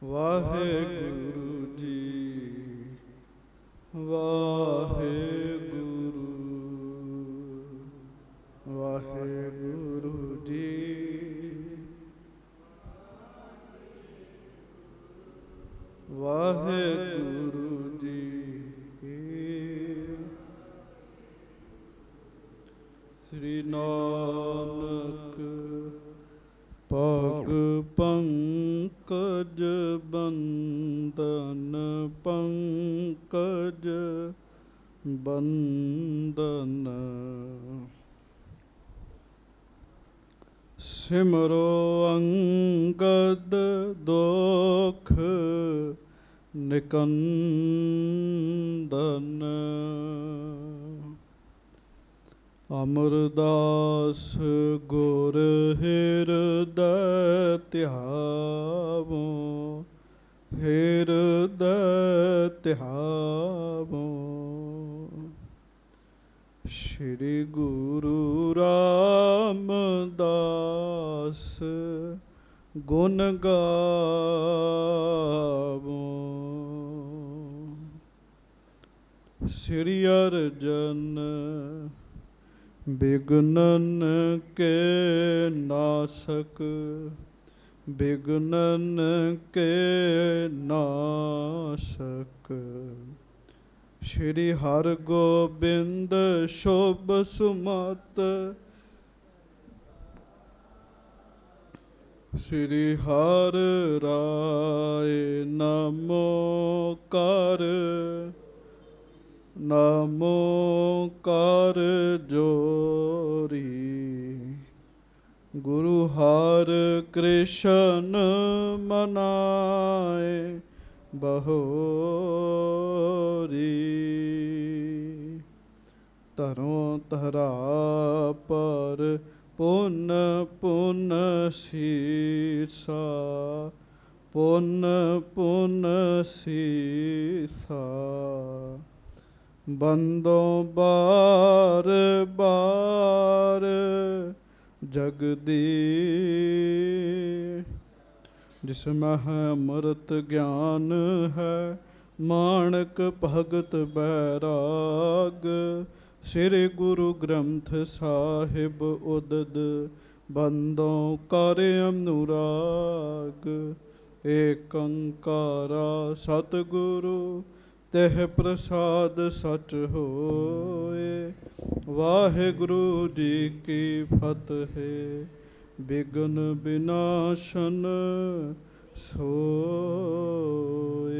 ਵਾਹਿਗੁਰੂ ਜੀ ਵਾਹਿਗੁਰੂ ਵਾਹਿਗੁਰੂ ਜੀ ਵਾਹਿਗੁਰੂ ਜੀ ਸ੍ਰੀ ਨਾਨਕ ਪਗ ਪੰਕਜ ਬੰਦਨ ਪੰਕਜ ਬੰਦਨ ਸਿਮਰੋ ਅੰਗਦ ਦੁਖ ਨਿਕੰਦਨ ਅਮਰਦਾਸ ਗੁਰ ਹਿਰਦੈ ਧਿਆਵੋ ਹਿਰਦੈ ਧਿਆਵੋ ਸ਼੍ਰੀ ਗੁਰੂ ਰਾਮਦਾਸ ਗੁਣ ਗਾਵੋ ਸ੍ਰੀ ਅਰਜਨ ਬਿਗਨਨ ਕੇ ਨਾਸਕ ਬਿਗਨਨ ਕੇ ਨਾਸਕ ਸ਼੍ਰੀ ਹਰਿ ਗੋਬਿੰਦ ਸ਼ੋਭ ਸੁਮਤ ਸ਼੍ਰੀ ਹਰਿ ਰਾਏ ਨਮੋ ਕਰ ਨਮੋ ਕਰ ਜੋਰੀ ਗੁਰੂ ਹਰਿ ਕ੍ਰਿਸ਼ਨ ਮਨਾਏ ਬਹੋਰੀ ਧਰੋਂ ਧਰਾ ਪਰ ਪੁੰਨ ਪੁੰਨ ਸੀਸਾ ਪੁੰਨ ਪੁੰਨ ਸੀਸਾ ਬੰਦੋਂ ਬਾਰ ਬਾਰ ਜਗਦੀ ਜਿਸ ਮਹਿ ਅੰਮ੍ਰਿਤ ਗਿਆਨ ਹੈ ਮਾਣਕ ਭਗਤ ਬੈਰਾਗ ਸ੍ਰੀ ਗੁਰੂ ਗ੍ਰੰਥ ਸਾਹਿਬ ਉਦਦ ਬੰਦੋਂ ਕਰ ਅਨੁਰਾਗ ਏਕ ਓੰਕਾਰਾ ਸਤਿਗੁਰੂ ਤਿਹ ਪ੍ਰਸਾਦ ਸਚ ਹੋਏ ਵਾਹਿਗੁਰੂ ਜੀ ਕੀ ਫਤਿਹ ਬਿਗਨ ਬਿਨਾਸ਼ਨ ਸੋਏ।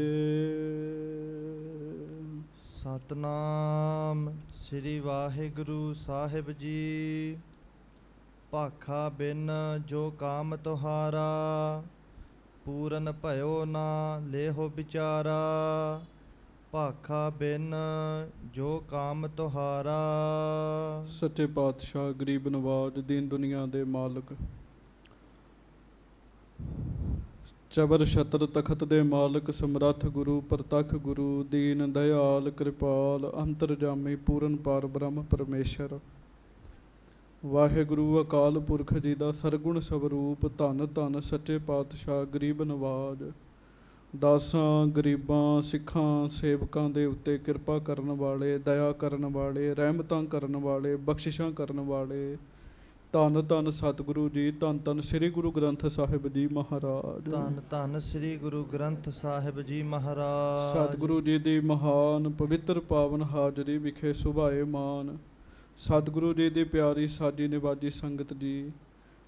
ਸਤਨਾਮ ਸ੍ਰੀ ਵਾਹਿਗੁਰੂ ਸਾਹਿਬ ਜੀ। ਭਾਖਾ ਬਿਨ ਜੋ ਕਾਮ ਤੁਹਾਰਾ ਪੂਰਨ ਭਇਓ ਨਾ ਲੇਹੋ ਵਿਚਾਰਾ ਭਾਖਾ ਬਿਨ ਜੋ ਕਾਮ ਤੁਹਾਰਾ। ਸੱਚੇ ਪਾਤਸ਼ਾਹ ਗਰੀਬ ਨਵਾਜ ਦੀਨ ਦੁਨੀਆ ਦੇ ਮਾਲਕ ਚਬਰ ਛਤਰ ਤਖਤ ਦੇ ਮਾਲਕ ਸਮਰੱਥ ਗੁਰੂ ਪ੍ਰਤੱਖ ਗੁਰੂ ਦੀਨ ਦਇਆਲ ਕਿਰਪਾਲ ਅੰਤਰਜਾਮੀ ਪੂਰਨ ਪਾਰ ਬ੍ਰਹਮ ਪਰਮੇਸ਼ਰ ਵਾਹਿਗੁਰੂ ਅਕਾਲ ਪੁਰਖ ਜੀ ਦਾ ਸਰਗੁਣ ਸਵਰੂਪ ਧੰਨ ਧੰਨ ਸੱਚੇ ਪਾਤਸ਼ਾਹ ਗਰੀਬ ਨਵਾਜ ਦਾਸਾਂ ਗਰੀਬਾਂ ਸਿੱਖਾਂ ਸੇਵਕਾਂ ਦੇ ਉੱਤੇ ਕਿਰਪਾ ਕਰਨ ਵਾਲੇ ਦਇਆ ਕਰਨ ਵਾਲੇ ਰਹਿਮਤਾਂ ਕਰਨ ਵਾਲੇ ਬਖਸ਼ਿਸ਼ਾਂ ਕਰਨ ਵਾਲੇ ਧੰਨ ਧੰਨ ਸਤਿਗੁਰੂ ਜੀ ਧੰਨ ਧੰਨ ਸ੍ਰੀ ਗੁਰੂ ਗ੍ਰੰਥ ਸਾਹਿਬ ਜੀ ਮਹਾਰਾਜ ਧੰਨ ਧੰਨ ਸ੍ਰੀ ਗੁਰੂ ਗ੍ਰੰਥ ਸਾਹਿਬ ਜੀ ਮਹਾਰਾਜ। ਸਤਿਗੁਰੂ ਜੀ ਦੀ ਮਹਾਨ ਪਵਿੱਤਰ ਪਾਵਨ ਹਾਜ਼ਰੀ ਵਿਖੇ ਸੁਭਾਏ ਮਾਨ ਸਤਿਗੁਰੂ ਜੀ ਦੀ ਪਿਆਰੀ ਸਾਜੀ ਨਿਵਾਜੀ ਸੰਗਤ ਜੀ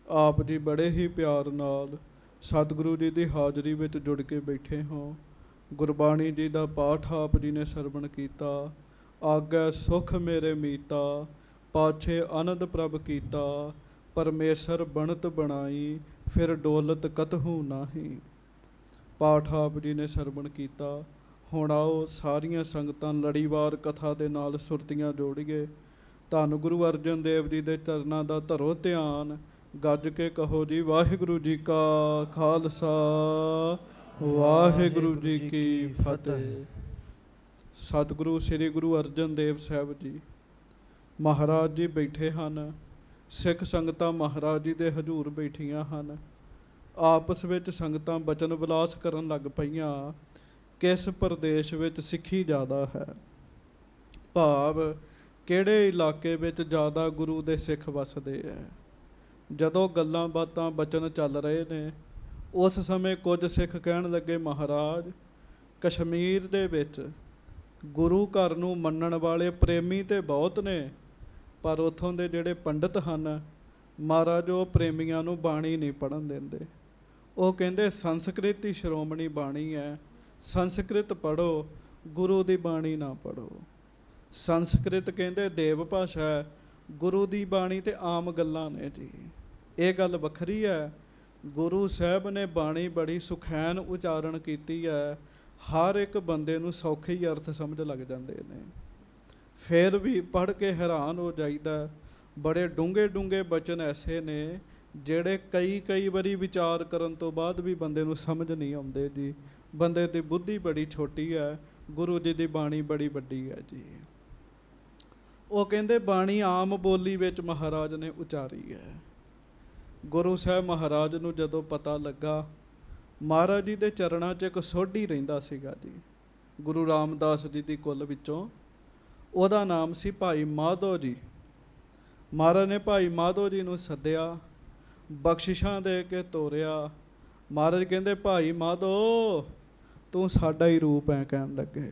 ਆਪ ਜੀ ਬੜੇ ਹੀ ਪਿਆਰ ਨਾਲ ਸਤਿਗੁਰੂ ਜੀ ਦੀ ਹਾਜ਼ਰੀ ਵਿੱਚ ਜੁੜ ਕੇ ਬੈਠੇ ਹੋ। ਗੁਰਬਾਣੀ ਜੀ ਦਾ ਪਾਠ ਆਪ ਜੀ ਨੇ ਸਰਵਣ ਕੀਤਾ। ਆਗੈ ਸੁਖ ਮੇਰੇ ਮੀਤਾ ਪਾਛੇ ਆਨੰਦ ਪ੍ਰਭ ਕੀਤਾ ਪਰਮੇਸ਼ਰ ਬਣਤ ਬਣਾਈ ਫਿਰ ਡੋਲਤ ਕਤਹੂ ਨਾਹੀ। ਪਾਠ ਆਪ ਜੀ ਨੇ ਸਰਵਣ ਕੀਤਾ। ਹੁਣ ਆਓ ਸਾਰੀਆਂ ਸੰਗਤਾਂ ਲੜੀਵਾਰ ਕਥਾ ਦੇ ਨਾਲ ਸੁਰਤੀਆਂ ਜੋੜੀਏ। ਧੰਨ ਗੁਰੂ ਅਰਜਨ ਦੇਵ ਜੀ ਦੇ ਚਰਨਾਂ ਦਾ ਧਰੋ ਧਿਆਨ ਗੱਜ ਕੇ ਕਹੋ ਜੀ ਵਾਹਿਗੁਰੂ ਜੀ ਕਾ ਖਾਲਸਾ ਵਾਹਿਗੁਰੂ ਜੀ ਕੀ ਫਤਿਹ। ਸਤਿਗੁਰੂ ਸ੍ਰੀ ਗੁਰੂ ਅਰਜਨ ਦੇਵ ਸਾਹਿਬ ਜੀ ਮਹਾਰਾਜ ਜੀ ਬੈਠੇ ਹਨ। ਸਿੱਖ ਸੰਗਤਾਂ ਮਹਾਰਾਜ ਜੀ ਦੇ ਹਜ਼ੂਰ ਬੈਠੀਆਂ ਹਨ। ਆਪਸ ਵਿੱਚ ਸੰਗਤਾਂ ਬਚਨ ਵਿਲਾਸ ਕਰਨ ਲੱਗ ਪਈਆਂ, ਕਿਸ ਪ੍ਰਦੇਸ਼ ਵਿੱਚ ਸਿੱਖੀ ਜ਼ਿਆਦਾ ਹੈ। ਭਾਵ ਕਿਹੜੇ ਇਲਾਕੇ ਵਿੱਚ ਜ਼ਿਆਦਾ ਗੁਰੂ ਦੇ ਸਿੱਖ ਵਸਦੇ ਹੈ। ਜਦੋਂ ਗੱਲਾਂ ਬਾਤਾਂ ਬਚਨ ਚੱਲ ਰਹੇ ਨੇ, ਉਸ ਸਮੇਂ ਕੁਝ ਸਿੱਖ ਕਹਿਣ ਲੱਗੇ, ਮਹਾਰਾਜ ਕਸ਼ਮੀਰ ਦੇ ਵਿੱਚ ਗੁਰੂ ਘਰ ਨੂੰ ਮੰਨਣ ਵਾਲੇ ਪ੍ਰੇਮੀ ਤੇ ਬਹੁਤ ਨੇ, ਪਰ ਉੱਥੋਂ ਦੇ ਜਿਹੜੇ ਪੰਡਿਤ ਹਨ ਮਹਾਰਾਜ, ਉਹ ਪ੍ਰੇਮੀਆਂ ਨੂੰ ਬਾਣੀ ਨਹੀਂ ਪੜ੍ਹਨ ਦਿੰਦੇ। ਉਹ ਕਹਿੰਦੇ ਸੰਸਕ੍ਰਿਤ ਹੀ ਸ਼੍ਰੋਮਣੀ ਬਾਣੀ ਹੈ, ਸੰਸਕ੍ਰਿਤ ਪੜ੍ਹੋ, ਗੁਰੂ ਦੀ ਬਾਣੀ ਨਾ ਪੜ੍ਹੋ। ਸੰਸਕ੍ਰਿਤ ਕਹਿੰਦੇ ਦੇਵ ਭਾਸ਼ਾ ਹੈ, ਗੁਰੂ ਦੀ ਬਾਣੀ ਤੇ ਆਮ ਗੱਲਾਂ ਨੇ ਜੀ। ਇਹ ਗੱਲ ਵੱਖਰੀ ਹੈ। ਗੁਰੂ ਸਾਹਿਬ ਨੇ ਬਾਣੀ ਬੜੀ ਸੁਖੈਨ ਉਚਾਰਨ ਕੀਤੀ ਹੈ, ਹਰ ਇੱਕ ਬੰਦੇ ਨੂੰ ਸੌਖੇ ਹੀ ਅਰਥ ਸਮਝ ਲੱਗ ਜਾਂਦੇ ਨੇ। ਫਿਰ ਵੀ ਪੜ੍ਹ ਕੇ ਹੈਰਾਨ ਹੋ ਜਾਈਦਾ, ਬੜੇ ਡੂੰਘੇ ਡੂੰਘੇ ਬਚਨ ਐਸੇ ਨੇ ਜਿਹੜੇ ਕਈ ਵਾਰੀ ਵਿਚਾਰ ਕਰਨ ਤੋਂ ਬਾਅਦ ਵੀ ਬੰਦੇ ਨੂੰ ਸਮਝ ਨਹੀਂ ਆਉਂਦੇ ਜੀ। ਬੰਦੇ ਦੀ ਬੁੱਧੀ ਬੜੀ ਛੋਟੀ ਹੈ, ਗੁਰੂ ਜੀ ਦੀ ਬਾਣੀ ਬੜੀ ਵੱਡੀ ਹੈ ਜੀ। ਉਹ ਕਹਿੰਦੇ ਬਾਣੀ ਆਮ ਬੋਲੀ ਵਿੱਚ ਮਹਾਰਾਜ ਨੇ ਉਚਾਰੀ ਹੈ। ਗੁਰੂ ਸਾਹਿਬ ਮਹਾਰਾਜ ਨੂੰ ਜਦੋਂ ਪਤਾ ਲੱਗਾ, ਮਹਾਰਾਜ ਜੀ ਦੇ ਚਰਨਾਂ 'ਚ ਇੱਕ ਸੋਢੀ ਰਹਿੰਦਾ ਸੀਗਾ ਜੀ, ਗੁਰੂ ਰਾਮਦਾਸ ਜੀ ਦੀ ਕੁੱਲ ਵਿੱਚੋਂ। ਉਹਦਾ ਨਾਮ ਸੀ ਭਾਈ ਮਾਧੋ ਜੀ। ਮਹਾਰਾਜ ਨੇ ਭਾਈ ਮਾਧੋ ਜੀ ਨੂੰ ਸੱਦਿਆ, ਬਖਸ਼ਿਸ਼ਾਂ ਦੇ ਕੇ ਤੋਰਿਆ। ਮਹਾਰਾਜ ਕਹਿੰਦੇ, ਭਾਈ ਮਾਧੋ ਤੂੰ ਸਾਡਾ ਹੀ ਰੂਪ ਹੈ। ਕਹਿਣ ਲੱਗੇ,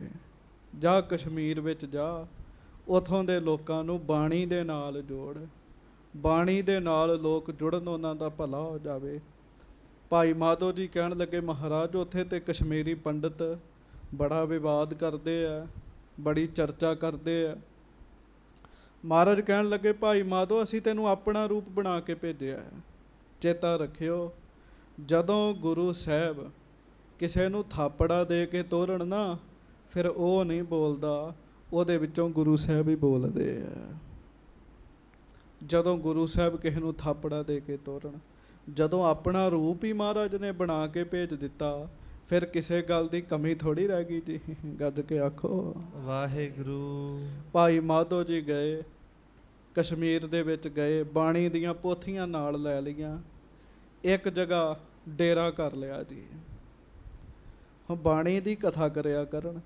ਜਾ ਕਸ਼ਮੀਰ ਵਿੱਚ ਜਾ, ਉੱਥੋਂ ਦੇ ਲੋਕਾਂ ਨੂੰ ਬਾਣੀ ਦੇ ਨਾਲ ਜੋੜ, ਬਾਣੀ ਦੇ ਨਾਲ ਲੋਕ ਜੁੜਨ, ਉਹਨਾਂ ਦਾ ਭਲਾ ਹੋ ਜਾਵੇ। ਭਾਈ ਮਾਧੋ ਜੀ ਕਹਿਣ ਲੱਗੇ, ਮਹਾਰਾਜ ਉੱਥੇ ਤੇ ਕਸ਼ਮੀਰੀ ਪੰਡਿਤ ਬੜਾ ਵਿਵਾਦ ਕਰਦੇ ਆ, ਬੜੀ ਚਰਚਾ ਕਰਦੇ ਆ। ਮਹਾਰਾਜ ਕਹਿਣ ਲੱਗੇ, ਭਾਈ ਮਾਧੋ ਅਸੀਂ ਤੈਨੂੰ ਆਪਣਾ ਰੂਪ ਬਣਾ ਕੇ ਭੇਜਿਆ। ਚੇਤਾ ਰੱਖਿਓ, ਜਦੋਂ ਗੁਰੂ ਸਾਹਿਬ ਕਿਸੇ ਨੂੰ ਥਾਪੜਾ ਦੇ ਕੇ ਤੋਰਨ ਨਾ, ਫਿਰ ਉਹ ਨਹੀਂ ਬੋਲਦਾ, ਉਹਦੇ ਵਿੱਚੋਂ ਗੁਰੂ ਸਾਹਿਬ ਹੀ ਬੋਲਦੇ ਆ। ਜਦੋਂ ਗੁਰੂ ਸਾਹਿਬ ਕਿਸੇ ਨੂੰ ਥਾਪੜਾ ਦੇ ਕੇ ਤੋਰਨ, ਜਦੋਂ ਆਪਣਾ ਰੂਪ ਹੀ ਮਹਾਰਾਜ ਨੇ ਬਣਾ ਕੇ ਭੇਜ ਦਿੱਤਾ, ਫਿਰ ਕਿਸੇ ਗੱਲ ਦੀ ਕਮੀ ਥੋੜੀ ਰਹਿ ਗਈ ਜੀ। ਗੱਜ ਕੇ ਆਖੋ ਵਾਹਿਗੁਰੂ। ਭਾਈ ਮਾਧੋ ਜੀ ਗਏ, ਕਸ਼ਮੀਰ ਦੇ ਵਿੱਚ ਗਏ, ਬਾਣੀ ਦੀਆਂ ਪੋਥੀਆਂ ਨਾਲ ਲੈ ਲਈਆਂ, ਇੱਕ ਜਗ੍ਹਾ ਡੇਰਾ ਕਰ ਲਿਆ ਜੀ। ਹੁਣ ਬਾਣੀ ਦੀ ਕਥਾ ਕਰਿਆ ਕਰਨ,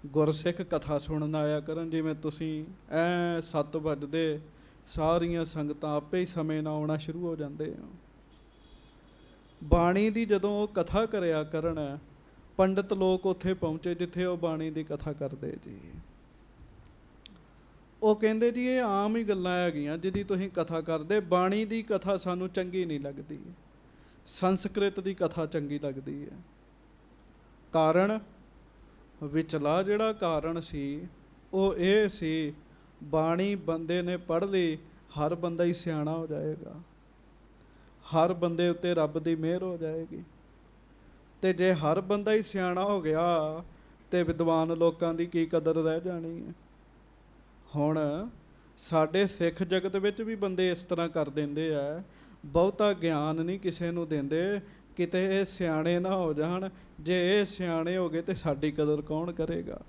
ਗੁਰਸਿੱਖ ਕਥਾ ਸੁਣਨ ਆਇਆ ਕਰਨ। ਜਿਵੇਂ ਤੁਸੀਂ 7 ਵਜਦੇ ਸਾਰੀਆਂ ਸੰਗਤਾਂ ਆਪੇ ਹੀ ਸਮੇਂ ਨਾਲ ਆਉਣਾ ਸ਼ੁਰੂ ਹੋ ਜਾਂਦੇ ਆ। ਬਾਣੀ ਦੀ ਜਦੋਂ ਉਹ ਕਥਾ ਕਰਿਆ ਕਰਨ, ਪੰਡਿਤ ਲੋਕ ਉੱਥੇ ਪਹੁੰਚੇ ਜਿੱਥੇ ਉਹ ਬਾਣੀ ਦੀ ਕਥਾ ਕਰਦੇ ਜੀ। ਉਹ ਕਹਿੰਦੇ ਜੀ ਇਹ ਆਮ ਹੀ ਗੱਲਾਂ ਹੈਗੀਆਂ ਜਿਹਦੀ ਤੁਸੀਂ ਕਥਾ ਕਰਦੇ, ਬਾਣੀ ਦੀ ਕਥਾ ਸਾਨੂੰ ਚੰਗੀ ਨਹੀਂ ਲੱਗਦੀ, ਸੰਸਕ੍ਰਿਤ ਦੀ ਕਥਾ ਚੰਗੀ ਲੱਗਦੀ ਹੈ। ਕਾਰਨ ਵਿਚਲਾ ਜਿਹੜਾ ਕਾਰਨ ਸੀ ਉਹ ਇਹ ਸੀ, ਬਾਣੀ ਬੰਦੇ ਨੇ ਪੜ੍ਹ ਲਈ, ਹਰ ਬੰਦਾ ਹੀ ਸਿਆਣਾ ਹੋ ਜਾਏਗਾ, ਹਰ ਬੰਦੇ ਉੱਤੇ ਰੱਬ ਦੀ ਮਿਹਰ ਹੋ ਜਾਏਗੀ। ਤੇ ਜੇ ਹਰ ਬੰਦਾ ਹੀ ਸਿਆਣਾ ਹੋ ਗਿਆ ਤੇ ਵਿਦਵਾਨ ਲੋਕਾਂ ਦੀ ਕੀ ਕਦਰ ਰਹਿ ਜਾਣੀ ਹੈ। ਹੁਣ ਸਾਡੇ ਸਿੱਖ ਜਗਤ ਵਿੱਚ ਵੀ ਬੰਦੇ ਇਸ ਤਰ੍ਹਾਂ ਕਰ ਦਿੰਦੇ ਆ, ਬਹੁਤਾ ਗਿਆਨ ਨਹੀਂ ਕਿਸੇ ਨੂੰ ਦਿੰਦੇ, ਕਿਤੇ ਇਹ ਸਿਆਣੇ ਨਾ ਹੋ ਜਾਣ। ਜੇ ਇਹ ਸਿਆਣੇ ਹੋ ਗਏ ਤੇ ਸਾਡੀ ਕਦਰ ਕੌਣ ਕਰੇਗਾ?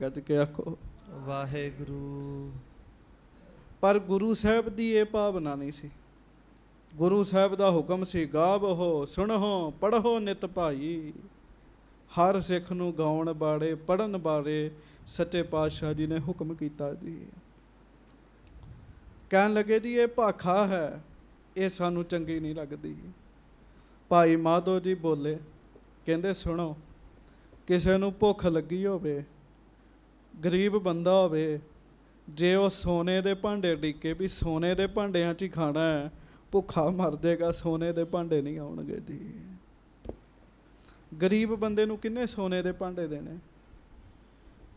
ਗੱਜ ਕੇ ਆਖੋ ਵਾਹਿਗੁਰੂ। ਪਰ ਗੁਰੂ ਸਾਹਿਬ ਦੀ ਇਹ ਭਾਵਨਾ ਨਹੀਂ ਸੀ। ਗੁਰੂ ਸਾਹਿਬ ਦਾ ਹੁਕਮ ਸੀ, ਗਾਵੋ ਸੁਣੋ ਪੜ੍ਹੋ ਨਿਤ ਭਾਈ। ਹਰ ਸਿੱਖ ਨੂੰ ਗਾਉਣ ਬਾਰੇ, ਪੜ੍ਹਨ ਬਾਰੇ ਸੱਚੇ ਪਾਤਸ਼ਾਹ ਜੀ ਨੇ ਹੁਕਮ ਕੀਤਾ ਜੀ। ਕਹਿਣ ਲੱਗੇ ਜੀ ਇਹ ਭਾਖਾ ਹੈ, ਇਹ ਸਾਨੂੰ ਚੰਗੀ ਨਹੀਂ ਲੱਗਦੀ। ਭਾਈ ਮਾਧੋ ਜੀ ਬੋਲੇ, ਕਹਿੰਦੇ ਸੁਣੋ, ਕਿਸੇ ਨੂੰ ਭੁੱਖ ਲੱਗੀ ਹੋਵੇ, ਗਰੀਬ ਬੰਦਾ ਹੋਵੇ, ਜੇ ਉਹ ਸੋਨੇ ਦੇ ਭਾਂਡੇ ਡਿੱਕੇ ਵੀ ਸੋਨੇ ਦੇ ਭਾਂਡਿਆਂ 'ਚ ਹੀ ਖਾਣਾ ਹੈ, ਭੁੱਖਾ ਮਰ ਜਾਏਗਾ, ਸੋਨੇ ਦੇ ਭਾਂਡੇ ਨਹੀਂ ਆਉਣਗੇ ਜੀ। ਗਰੀਬ ਬੰਦੇ ਨੂੰ ਕਿੰਨੇ ਸੋਨੇ ਦੇ ਭਾਂਡੇ ਦੇਣੇ?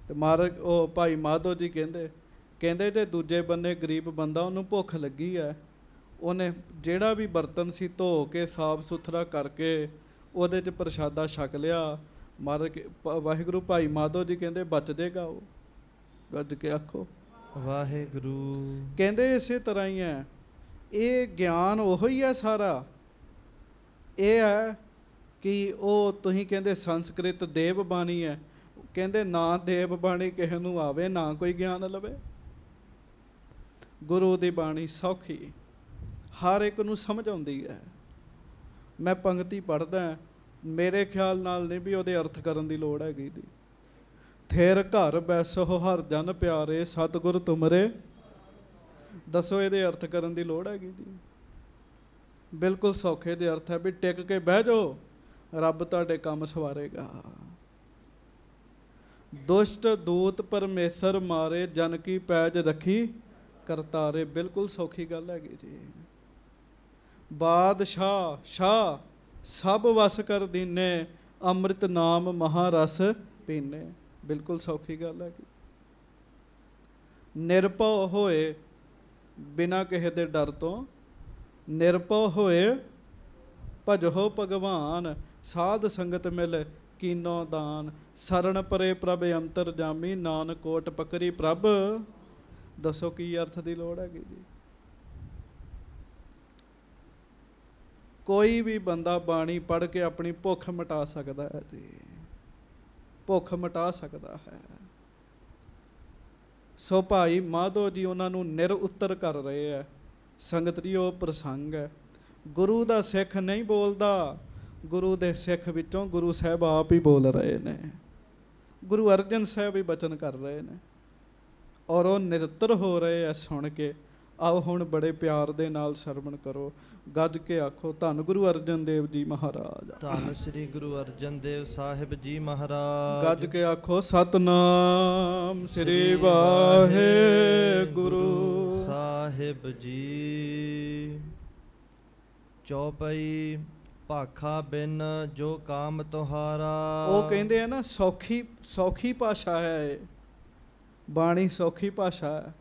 ਤੇ ਮਹਾਰਾਜ ਉਹ ਭਾਈ ਮਾਧੋ ਜੀ ਕਹਿੰਦੇ ਜੇ ਦੂਜੇ ਬੰਨੇ ਗਰੀਬ ਬੰਦਾ, ਉਹਨੂੰ ਭੁੱਖ ਲੱਗੀ ਹੈ, ਉਹਨੇ ਜਿਹੜਾ ਵੀ ਬਰਤਨ ਸੀ ਧੋ ਕੇ ਸਾਫ ਸੁਥਰਾ ਕਰਕੇ ਉਹਦੇ 'ਚ ਪ੍ਰਸ਼ਾਦਾ ਛਕ ਲਿਆ। ਮਹਾਰਾਜ ਵਾਹਿਗੁਰੂ ਭਾਈ ਮਾਧੋ ਜੀ ਕਹਿੰਦੇ ਬਚ ਜਾਏਗਾ ਉਹ। ਗੱਜ ਕੇ ਆਖੋ ਵਾਹਿਗੁਰੂ। ਕਹਿੰਦੇ ਇਸੇ ਤਰ੍ਹਾਂ ਹੀ ਹੈ, ਇਹ ਗਿਆਨ ਉਹੋ ਹੀ ਹੈ ਸਾਰਾ। ਇਹ ਹੈ ਕਿ ਉਹ ਤੁਸੀਂ ਕਹਿੰਦੇ ਸੰਸਕ੍ਰਿਤ ਦੇਵ ਬਾਣੀ ਹੈ, ਕਹਿੰਦੇ ਨਾ ਦੇਵ ਬਾਣੀ ਕਿਸੇ ਨੂੰ ਆਵੇ, ਨਾ ਕੋਈ ਗਿਆਨ ਲਵੇ। ਗੁਰੂ ਦੀ ਬਾਣੀ ਸੌਖੀ, ਹਰ ਇੱਕ ਨੂੰ ਸਮਝ ਆਉਂਦੀ ਹੈ। ਮੈਂ ਪੰਗਤੀ ਪੜ੍ਹਦਾ, ਮੇਰੇ ਖਿਆਲ ਨਾਲ ਨਹੀਂ ਵੀ ਉਹਦੇ ਅਰਥ ਕਰਨ ਦੀ ਲੋੜ ਹੈਗੀ ਜੀ। ਥੇਰ ਘਰ ਬੈਸੋ ਹਰ ਜਨ ਪਿਆਰੇ, ਸਤਿਗੁਰ ਤੁਮਰੇ। ਦੱਸੋ ਇਹਦੇ ਅਰਥ ਕਰਨ ਦੀ ਲੋੜ ਹੈਗੀ ਜੀ? ਬਿਲਕੁਲ ਸੌਖੇ ਦੇ ਅਰਥ ਹੈ ਵੀ ਟਿਕ ਕੇ ਬਹਿ ਜਾਓ, ਰੱਬ ਤੁਹਾਡੇ ਕੰਮ ਸਵਾਰੇਗਾ। ਦੁਸ਼ਟ ਦੂਤ ਪਰਮੇਸ਼ਰ ਮਾਰੇ, ਜਨ ਕੀ ਪੈਜ ਰੱਖੀ ਕਰਤਾਰੇ। ਬਿਲਕੁਲ ਸੌਖੀ ਗੱਲ ਹੈਗੀ ਜੀ। ਬਾਦਸ਼ਾਹ ਸ਼ਾਹ ਸਭ ਵਸ ਕਰ ਦੀਨੇ, ਅੰਮ੍ਰਿਤ ਨਾਮ ਮਹਾਰਸ ਪੀਨੇ। ਬਿਲਕੁਲ ਸੌਖੀ ਗੱਲ ਹੈਗੀ। ਨਿਰਭਉ ਹੋਏ ਬਿਨਾਂ ਕਿਸੇ ਦੇ ਡਰ ਤੋਂ, ਨਿਰਭਉ ਹੋਏ ਭਜੋ ਭਗਵਾਨ, ਸਾਧ ਸੰਗਤ ਮਿਲ ਕੀਨੋ ਦਾਨ। ਸਰਣ ਪਰੇ ਪ੍ਰਭ ਅੰਤਰ ਜਾਮੀ, ਨਾਨਕ ਕੋਟ ਪਕਰੀ ਪ੍ਰਭ। ਦੱਸੋ ਕੀ ਅਰਥ ਦੀ ਲੋੜ ਹੈਗੀ ਜੀ? ਕੋਈ ਵੀ ਬੰਦਾ ਬਾਣੀ ਪੜ੍ਹ ਕੇ ਆਪਣੀ ਭੁੱਖ ਮਿਟਾ ਸਕਦਾ ਹੈ ਜੀ, ਭੁੱਖ ਮਿਟਾ ਸਕਦਾ ਹੈ। ਸੋ ਭਾਈ ਮਾਧੋ ਜੀ ਉਹਨਾਂ ਨੂੰ ਨਿਰ ਉੱਤਰ ਕਰ ਰਹੇ ਹੈ। ਸੰਗਤ ਜੀ ਉਹ ਪ੍ਰਸੰਗ ਹੈ। ਗੁਰੂ ਦਾ ਸਿੱਖ ਨਹੀਂ ਬੋਲਦਾ, ਗੁਰੂ ਦੇ ਸਿੱਖ ਵਿੱਚੋਂ ਗੁਰੂ ਸਾਹਿਬ ਆਪ ਹੀ ਬੋਲ ਰਹੇ ਨੇ। ਗੁਰੂ ਅਰਜਨ ਸਾਹਿਬ ਹੀ ਬਚਨ ਕਰ ਰਹੇ ਨੇ ਔਰ ਉਹ ਨਿਰਤਰ ਹੋ ਰਹੇ ਆ ਸੁਣ ਕੇ। ਆਓ ਹੁਣ ਬੜੇ ਪਿਆਰ ਦੇ ਨਾਲ ਸਰਵਣ ਕਰੋ, ਗੱਜ ਕੇ ਆਖੋ ਧੰਨ ਗੁਰੂ ਅਰਜਨ ਦੇਵ ਜੀ ਮਹਾਰਾਜ। ਧੰਨ ਸ੍ਰੀ ਗੁਰੂ ਅਰਜਨ ਦੇਵ ਸਾਹਿਬ ਜੀ ਮਹਾਰਾਜ। ਗੱਜ ਕੇ ਆਖੋ ਸਤਨਾਮ ਸ੍ਰੀ ਵਾਹਿਗੁਰੂ ਸਾਹਿਬ ਜੀ। ਚੌਪਈ ਭਾਖਾ ਬਿਨ ਜੋ ਕਾਮ ਤੁਹਾਰਾ। ਉਹ ਕਹਿੰਦੇ ਆ ਨਾ ਸੌਖੀ ਭਾਸ਼ਾ ਹੈ ਇਹ, ਬਾਣੀ ਸੌਖੀ ਭਾਸ਼ਾ ਹੈ।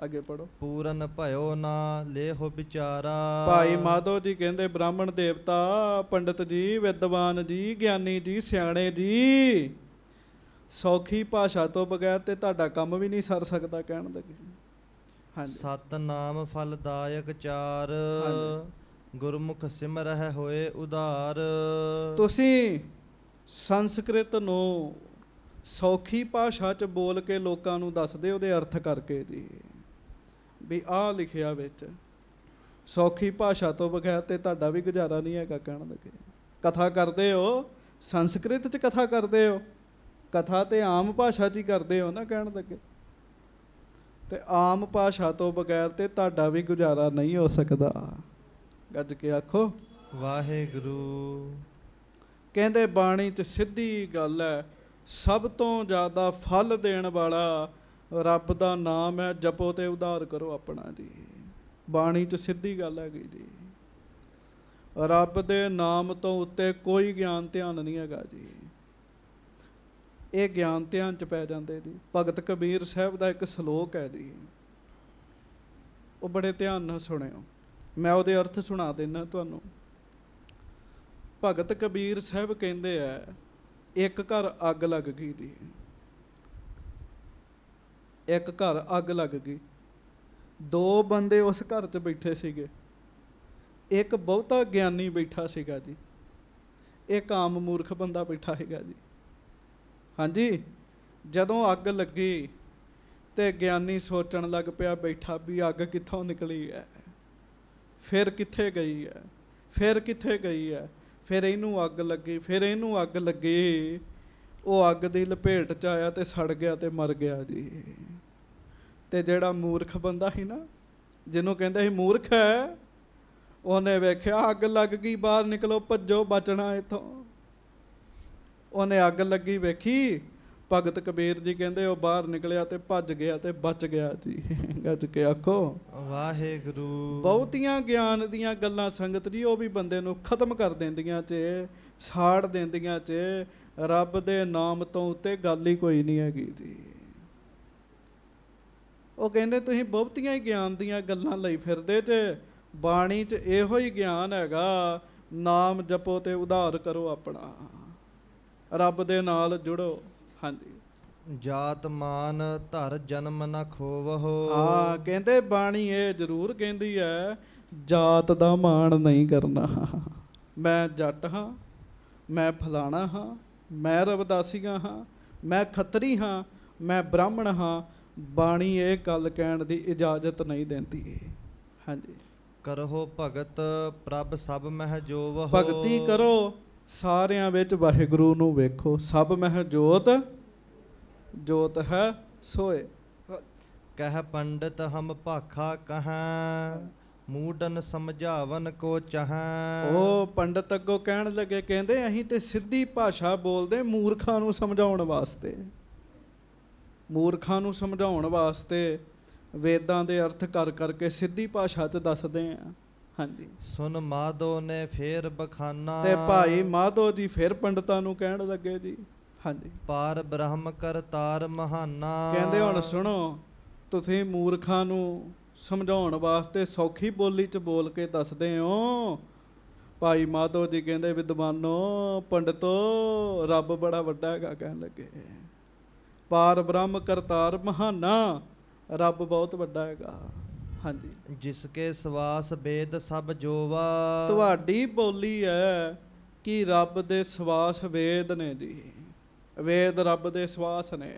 ਅੱਗੇ ਪੜੋ। ਪੂਰਨ ਭਇਓ ਨਾ ਲੇਹੋ ਵਿਚਾਰਾ। ਭਾਈ ਮਾਧੋ ਜੀ ਕਹਿੰਦੇ ਬ੍ਰਾਹਮਣ ਦੇਵਤਾ, ਪੰਡਤ ਜੀ, ਵਿਦਵਾਨ ਜੀ, ਗਿਆਨੀ ਜੀ, ਸਿਆਣੇ ਜੀ, ਸੌਖੀ ਭਾਸ਼ਾ ਤੋਂ ਬਗੈਰ ਤੇ ਤੁਹਾਡਾ ਕੰਮ ਵੀ ਨਹੀਂ ਸਰ ਸਕਦਾ। ਕਹਿਣ ਲੱਗੇ ਹਾਂਜੀ। ਸਤਨਾਮ ਫਲਦਾਇਕ ਚਾਰ, ਗੁਰਮੁਖ ਸਿਮਰਹਿ ਹੋਏ ਉਧਾਰ। ਤੁਸੀਂ ਸੰਸਕ੍ਰਿਤ ਨੂੰ ਸੌਖੀ ਭਾਸ਼ਾ 'ਚ ਬੋਲ ਕੇ ਲੋਕਾਂ ਨੂੰ ਦੱਸਦੇ ਉਹਦੇ ਅਰਥ ਕਰਕੇ ਜੀ, ਵੀ ਆਹ ਲਿਖਿਆ ਵਿੱਚ। ਸੌਖੀ ਭਾਸ਼ਾ ਤੋਂ ਬਗੈਰ ਤੇ ਤੁਹਾਡਾ ਵੀ ਗੁਜ਼ਾਰਾ ਨਹੀਂ ਹੈਗਾ। ਕਹਿਣ ਲੱਗੇ ਕਥਾ ਕਰਦੇ ਹੋ, ਸੰਸਕ੍ਰਿਤ 'ਚ ਕਥਾ ਕਰਦੇ ਹੋ, ਕਥਾ ਤੇ ਆਮ ਭਾਸ਼ਾ 'ਚ ਹੀ ਕਰਦੇ ਹੋ ਨਾ। ਕਹਿਣ ਲੱਗੇ ਤੇ ਆਮ ਭਾਸ਼ਾ ਤੋਂ ਬਗੈਰ ਤੇ ਤੁਹਾਡਾ ਵੀ ਗੁਜ਼ਾਰਾ ਨਹੀਂ ਹੋ ਸਕਦਾ। ਗੱਜ ਕੇ ਆਖੋ ਵਾਹਿਗੁਰੂ। ਕਹਿੰਦੇ ਬਾਣੀ 'ਚ ਸਿੱਧੀ ਗੱਲ ਹੈ, ਸਭ ਤੋਂ ਜ਼ਿਆਦਾ ਫਲ ਦੇਣ ਵਾਲਾ ਰੱਬ ਦਾ ਨਾਮ ਹੈ। ਜਪੋ ਤੇ ਉਧਾਰ ਕਰੋ ਆਪਣਾ ਜੀ। ਬਾਣੀ 'ਚ ਸਿੱਧੀ ਗੱਲ ਹੈਗੀ ਜੀ। ਰੱਬ ਦੇ ਨਾਮ ਤੋਂ ਉੱਤੇ ਕੋਈ ਗਿਆਨ ਧਿਆਨ ਨਹੀਂ ਹੈਗਾ ਜੀ। ਇਹ ਗਿਆਨ ਧਿਆਨ 'ਚ ਪੈ ਜਾਂਦੇ ਜੀ। ਭਗਤ ਕਬੀਰ ਸਾਹਿਬ ਦਾ ਇੱਕ ਸ਼ਲੋਕ ਹੈ ਜੀ, ਉਹ ਬੜੇ ਧਿਆਨ ਨਾਲ ਸੁਣਿਓ, ਮੈਂ ਉਹਦੇ ਅਰਥ ਸੁਣਾ ਦਿੰਦਾ ਤੁਹਾਨੂੰ। ਭਗਤ ਕਬੀਰ ਸਾਹਿਬ ਕਹਿੰਦੇ ਆ, ਇੱਕ ਘਰ ਅੱਗ ਲੱਗ ਗਈ ਜੀ, ਇੱਕ ਘਰ ਅੱਗ ਲੱਗ ਗਈ। ਦੋ ਬੰਦੇ ਉਸ ਘਰ 'ਚ ਬੈਠੇ ਸੀਗੇ। ਇੱਕ ਬਹੁਤਾ ਗਿਆਨੀ ਬੈਠਾ ਸੀਗਾ ਜੀ, ਇੱਕ ਆਮ ਮੂਰਖ ਬੰਦਾ ਬੈਠਾ ਸੀਗਾ ਜੀ। ਹਾਂਜੀ, ਜਦੋਂ ਅੱਗ ਲੱਗੀ ਤੇ ਗਿਆਨੀ ਸੋਚਣ ਲੱਗ ਪਿਆ ਬੈਠਾ ਵੀ ਅੱਗ ਕਿੱਥੋਂ ਨਿਕਲੀ ਹੈ, ਫਿਰ ਕਿੱਥੇ ਗਈ ਹੈ, ਫਿਰ ਕਿੱਥੇ ਗਈ ਹੈ। ਫਿਰ ਇਹਨੂੰ ਅੱਗ ਲੱਗੀ, ਫਿਰ ਇਹਨੂੰ ਅੱਗ ਲੱਗੀ। ਉਹ ਅੱਗ ਦੀ ਲਪੇਟ 'ਚ ਆਇਆ ਤੇ ਸੜ ਗਿਆ ਤੇ ਮਰ ਗਿਆ ਜੀ। ਤੇ ਜਿਹੜਾ ਮੂਰਖ ਬੰਦਾ ਸੀ ਨਾ, ਜਿਹਨੂੰ ਕਹਿੰਦੇ ਸੀ ਮੂਰਖ ਹੈ, ਉਹਨੇ ਵੇਖਿਆ ਅੱਗ ਲੱਗ ਗਈ, ਬਾਹਰ ਨਿਕਲੋ, ਭੱਜੋ, ਬਚਣਾ ਇੱਥੋਂ। ਉਹਨੇ ਅੱਗ ਲੱਗੀ ਵੇਖੀ, ਭਗਤ ਕਬੀਰ ਜੀ ਕਹਿੰਦੇ ਉਹ ਬਾਹਰ ਨਿਕਲਿਆ ਤੇ ਭੱਜ ਗਿਆ ਤੇ ਬਚ ਗਿਆ ਜੀ। ਗੱਜ ਕੇ ਆਖੋ ਵਾਹਿਗੁਰੂ। ਬਹੁਤੀਆਂ ਗਿਆਨ ਦੀਆਂ ਗੱਲਾਂ ਸੰਗਤ ਜੀ ਉਹ ਵੀ ਬੰਦੇ ਨੂੰ ਖਤਮ ਕਰ ਦਿੰਦੀਆਂ 'ਚ, ਸਾੜ ਦਿੰਦੀਆਂ 'ਚ। ਰੱਬ ਦੇ ਨਾਮ ਤੋਂ ਉੱਤੇ ਗੱਲ ਹੀ ਕੋਈ ਨਹੀਂ ਹੈਗੀ ਜੀ। ਉਹ ਕਹਿੰਦੇ ਤੁਸੀਂ ਬਹੁਤੀਆਂ ਹੀ ਗਿਆਨ ਦੀਆਂ ਗੱਲਾਂ ਲਈ ਫਿਰਦੇ 'ਚ, ਬਾਣੀ 'ਚ ਇਹੋ ਹੀ ਗਿਆਨ ਹੈਗਾ। ਨਾਮ ਜਪੋ ਤੇ ਉਧਾਰ ਕਰੋ ਆਪਣਾ, ਰੱਬ ਦੇ ਨਾਲ ਜੁੜੋ। ਹਾਂਜੀ। ਜਾਤ ਮਾਨ ਧਰ ਜਨਮ ਨਾ ਖੋਵਹੁ। ਹਾਂ, ਕਹਿੰਦੇ ਬਾਣੀ ਇਹ ਜ਼ਰੂਰ ਕਹਿੰਦੀ ਹੈ, ਜਾਤ ਦਾ ਮਾਣ ਨਹੀਂ ਕਰਨਾ। ਮੈਂ ਜੱਟ ਹਾਂ, ਮੈਂ ਫਲਾਣਾ ਹਾਂ, ਮੈਂ ਰਵਿਦਾਸੀਆ ਹਾਂ, ਮੈਂ ਖੱਤਰੀ ਹਾਂ, ਮੈਂ ਬ੍ਰਾਹਮਣ ਹਾਂ। ਬਾਣੀ ਇਹ ਗੱਲ ਕਹਿਣ ਦੀ ਇਜਾਜ਼ਤ ਨਹੀਂ ਦਿੰਦੀ। ਹਾਂਜੀ। ਕਰੋ ਭਗਤ ਪ੍ਰਭ ਸਭ ਮਹਿ ਜੋਵਹੁ। ਭਗਤੀ ਕਰੋ, ਸਾਰਿਆਂ ਵਿੱਚ ਵਾਹਿਗੁਰੂ ਨੂੰ ਵੇਖੋ। ਸਭ ਮਹਿ ਜੋਤ, ਜੋਤ ਹੈ ਸੋਏ। ਕਹਿ ਪੰਡਿਤ ਹਮ ਭਾਖਾ ਕਹਾਂ, ਮੂਡਨ ਸਮਝਾਵਨ ਕੋ ਚਾਹਾਂ। ਉਹ ਪੰਡਤ ਅੱਗੋਂ ਕਹਿਣ ਲੱਗੇ, ਕਹਿੰਦੇ ਅਸੀਂ ਤੇ ਸਿੱਧੀ ਭਾਸ਼ਾ ਬੋਲਦੇ ਮੂਰਖਾਂ ਨੂੰ ਸਮਝਾਉਣ ਵਾਸਤੇ। ਮੂਰਖਾਂ ਨੂੰ ਸਮਝਾਉਣ ਵਾਸਤੇ ਵੇਦਾਂ ਦੇ ਅਰਥ ਕਰ ਕਰਕੇ ਸਿੱਧੀ ਭਾਸ਼ਾ 'ਚ ਦੱਸਦੇ ਆ। ਹਾਂਜੀ। ਸੁਨ ਮਾਧੋ ਨੇ ਫੇਰ ਬਖਾਨਾ। ਤੇ ਭਾਈ ਮਾਧੋ ਜੀ ਫਿਰ ਪੰਡਤਾਂ ਨੂੰ ਕਹਿਣ ਲੱਗੇ ਜੀ। ਹਾਂਜੀ। ਪਾਰ ਬ੍ਰਹਮ ਕਰਤਾਰ ਮਹਾਨਾ। ਕਹਿੰਦੇ ਹੁਣ ਸੁਣੋ, ਤੁਸੀਂ ਮੂਰਖਾਂ ਨੂੰ ਸਮਝਾਉਣ ਵਾਸਤੇ ਸੌਖੀ ਬੋਲੀ 'ਚ ਬੋਲ ਕੇ ਦੱਸਦੇ ਹੋ। ਭਾਈ ਮਾਧੋ ਜੀ ਕਹਿੰਦੇ, ਵਿਦਵਾਨੋ ਪੰਡਤੋ, ਰੱਬ ਬੜਾ ਵੱਡਾ ਹੈਗਾ। ਕਹਿਣ ਲੱਗੇ ਪਾਰ ਬ੍ਰਹਮ ਕਰਤਾਰ ਮਹਾਨਾ, ਰੱਬ ਬਹੁਤ ਵੱਡਾ ਹੈਗਾ। ਹਾਂਜੀ। ਜਿਸ ਕੇ ਸਵਾਸ ਵੇਦ ਸਭ ਜੋਵਾ। ਤੁਹਾਡੀ ਬੋਲੀ ਹੈ ਕਿ ਰੱਬ ਦੇ ਸਵਾਸ ਵੇਦ ਨੇ ਜੀ। ਵੇਦ ਰੱਬ ਦੇ ਸਵਾਸ ਨੇ।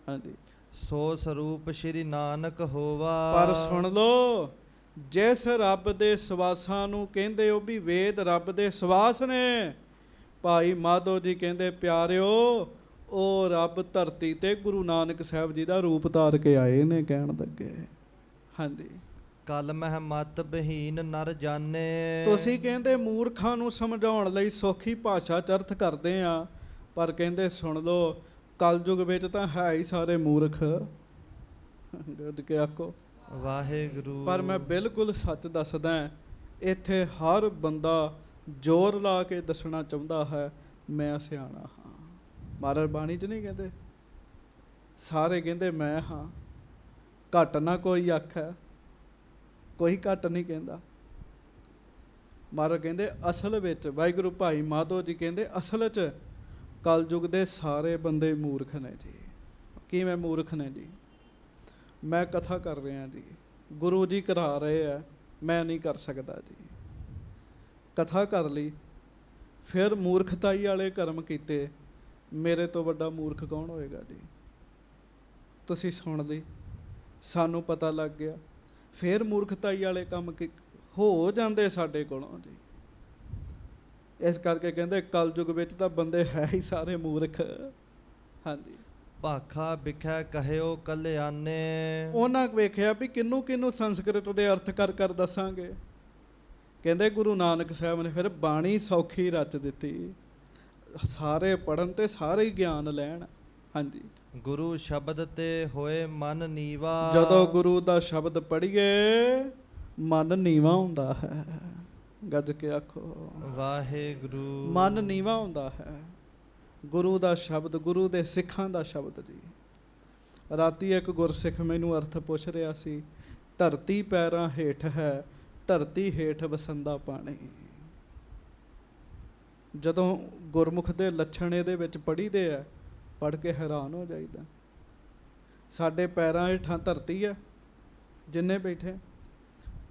ਹਾਂਜੀ। ਸੋ ਸਰੂਪ ਸ਼੍ਰੀ ਨਾਨਕ ਹੋਵਾ। ਪਰ ਸੁਣ ਲੋ, ਜਿਸ ਰੱਬ ਦੇ ਸਵਾਸਾਂ ਨੂੰ ਕਹਿੰਦੇ ਹੋ ਵੀ ਵੇਦ ਰੱਬ ਦੇ ਸਵਾਸ ਨੇ, ਭਾਈ ਮਾਧੋ ਜੀ ਕਹਿੰਦੇ ਪਿਆਰਿਓ, ਉਹ ਰੱਬ ਧਰਤੀ ਤੇ ਗੁਰੂ ਨਾਨਕ ਸਾਹਿਬ ਜੀ ਦਾ ਰੂਪ ਧਾਰ ਕੇ ਆਏ ਨੇ। ਕਹਿਣ ਲੱਗੇ ਹਾਂਜੀ। ਕਲ ਮਹਿ ਮਤ ਬਹੀਨ ਨਰ ਜਾਣੇ। ਤੁਸੀਂ ਕਹਿੰਦੇ ਮੂਰਖਾਂ ਨੂੰ ਸਮਝਾਉਣ ਲਈ ਸੌਖੀ ਭਾਸ਼ਾ 'ਚ ਅਰਥ ਕਰਦੇ ਆ, ਪਰ ਕਹਿੰਦੇ ਸੁਣ ਲਓ, ਕਲਯੁਗ ਵਿੱਚ ਤਾਂ ਹੈ ਹੀ ਸਾਰੇ ਮੂਰਖ। ਗੱਜ ਕੇ ਆਖੋ ਵਾਹਿਗੁਰੂ। ਪਰ ਮੈਂ ਬਿਲਕੁਲ ਸੱਚ ਦੱਸਦਾ, ਇੱਥੇ ਹਰ ਬੰਦਾ ਜ਼ੋਰ ਲਾ ਕੇ ਦੱਸਣਾ ਚਾਹੁੰਦਾ ਹੈ ਮੈਂ ਸਿਆਣਾ ਹਾਂ। ਮਹਾਰਾਜ ਬਾਣੀ 'ਚ ਨਹੀਂ ਕਹਿੰਦੇ, ਸਾਰੇ ਕਹਿੰਦੇ ਮੈਂ ਹਾਂ। ਘੱਟ ਨਾ ਕੋਈ ਆਖੈ, ਕੋਈ ਘੱਟ ਨਹੀਂ ਕਹਿੰਦਾ। ਮਹਾਰਾਜ ਕਹਿੰਦੇ ਅਸਲ ਵਿੱਚ, ਵਾਹਿਗੁਰੂ ਭਾਈ ਮਾਧੋ ਜੀ ਕਹਿੰਦੇ ਅਸਲ 'ਚ ਕਲਯੁਗ ਦੇ ਸਾਰੇ ਬੰਦੇ ਮੂਰਖ ਨੇ ਜੀ। ਕਿਵੇਂ ਮੂਰਖ ਨੇ ਜੀ? ਮੈਂ ਕਥਾ ਕਰ ਰਿਹਾ ਜੀ, ਗੁਰੂ ਜੀ ਕਰਾ ਰਹੇ ਆ, ਮੈਂ ਨਹੀਂ ਕਰ ਸਕਦਾ ਜੀ। ਕਥਾ ਕਰ ਲਈ, ਫਿਰ ਮੂਰਖਤਾਈ ਵਾਲੇ ਕਰਮ ਕੀਤੇ, ਮੇਰੇ ਤੋਂ ਵੱਡਾ ਮੂਰਖ ਕੌਣ ਹੋਏਗਾ ਜੀ? ਤੁਸੀਂ ਸੁਣ ਲਈ, ਸਾਨੂੰ ਪਤਾ ਲੱਗ ਗਿਆ, ਫਿਰ ਮੂਰਖਤਾਈ ਵਾਲੇ ਕੰਮ ਹੋ ਜਾਂਦੇ ਸਾਡੇ ਕੋਲੋਂ ਜੀ। ਇਸ ਕਰਕੇ ਕਹਿੰਦੇ ਕਲਯੁਗ ਵਿੱਚ ਤਾਂ ਬੰਦੇ ਹੈ ਹੀ ਸਾਰੇ ਮੂਰਖ। ਹਾਂਜੀ। ਭਾਖਾ ਵਿਖੈ ਕਹਿਓ ਕਲਿਆਣੇ। ਉਹਨਾਂ ਵੇਖਿਆ ਵੀ ਕਿਹਨੂੰ ਕਿਹਨੂੰ ਸੰਸਕ੍ਰਿਤ ਦੇ ਅਰਥ ਕਰ ਕਰ ਦੱਸਾਂਗੇ। ਕਹਿੰਦੇ ਗੁਰੂ ਨਾਨਕ ਸਾਹਿਬ ਨੇ ਫਿਰ ਬਾਣੀ ਸੌਖੀ ਰਚ ਦਿੱਤੀ, ਸਾਰੇ ਪੜ੍ਹਨ ਤੇ ਸਾਰੇ ਹੀ ਗਿਆਨ ਲੈਣ। ਹਾਂਜੀ। ਗੁਰੂ ਸ਼ਬਦ ਤੇ ਹੋਏ ਮਨ ਨੀਵਾ। ਜਦੋਂ ਗੁਰੂ ਦਾ ਸ਼ਬਦ ਪੜ੍ਹੀਏ ਮਨ ਨੀਵਾ ਹੁੰਦਾ ਹੈ। ਗੱਜ ਕੇ ਆਖੋ ਵਾਹਿਗੁਰੂ। ਮਨ ਨੀਵਾ ਹੁੰਦਾ ਹੈ। ਗੁਰੂ ਦਾ ਸ਼ਬਦ, ਗੁਰੂ ਦੇ ਸਿੱਖਾਂ ਦਾ ਸ਼ਬਦ ਜੀ। ਰਾਤੀ ਇੱਕ ਗੁਰਸਿੱਖ ਮੈਨੂੰ ਅਰਥ ਪੁੱਛ ਰਿਹਾ ਸੀ, ਧਰਤੀ ਪੈਰਾਂ ਹੇਠ ਹੈ, ਧਰਤੀ ਹੇਠ ਵਸੰਦਾ ਪਾਣੀ। ਜਦੋਂ ਗੁਰਮੁਖ ਦੇ ਲੱਛਣ ਇਹਦੇ ਵਿੱਚ ਪੜ੍ਹੀਦੇ ਆ, ਪੜ੍ਹ ਕੇ ਹੈਰਾਨ ਹੋ ਜਾਈਦਾ। ਸਾਡੇ ਪੈਰਾਂ ਹੇਠਾਂ ਧਰਤੀ ਹੈ, ਜਿੰਨੇ ਬੈਠੇ,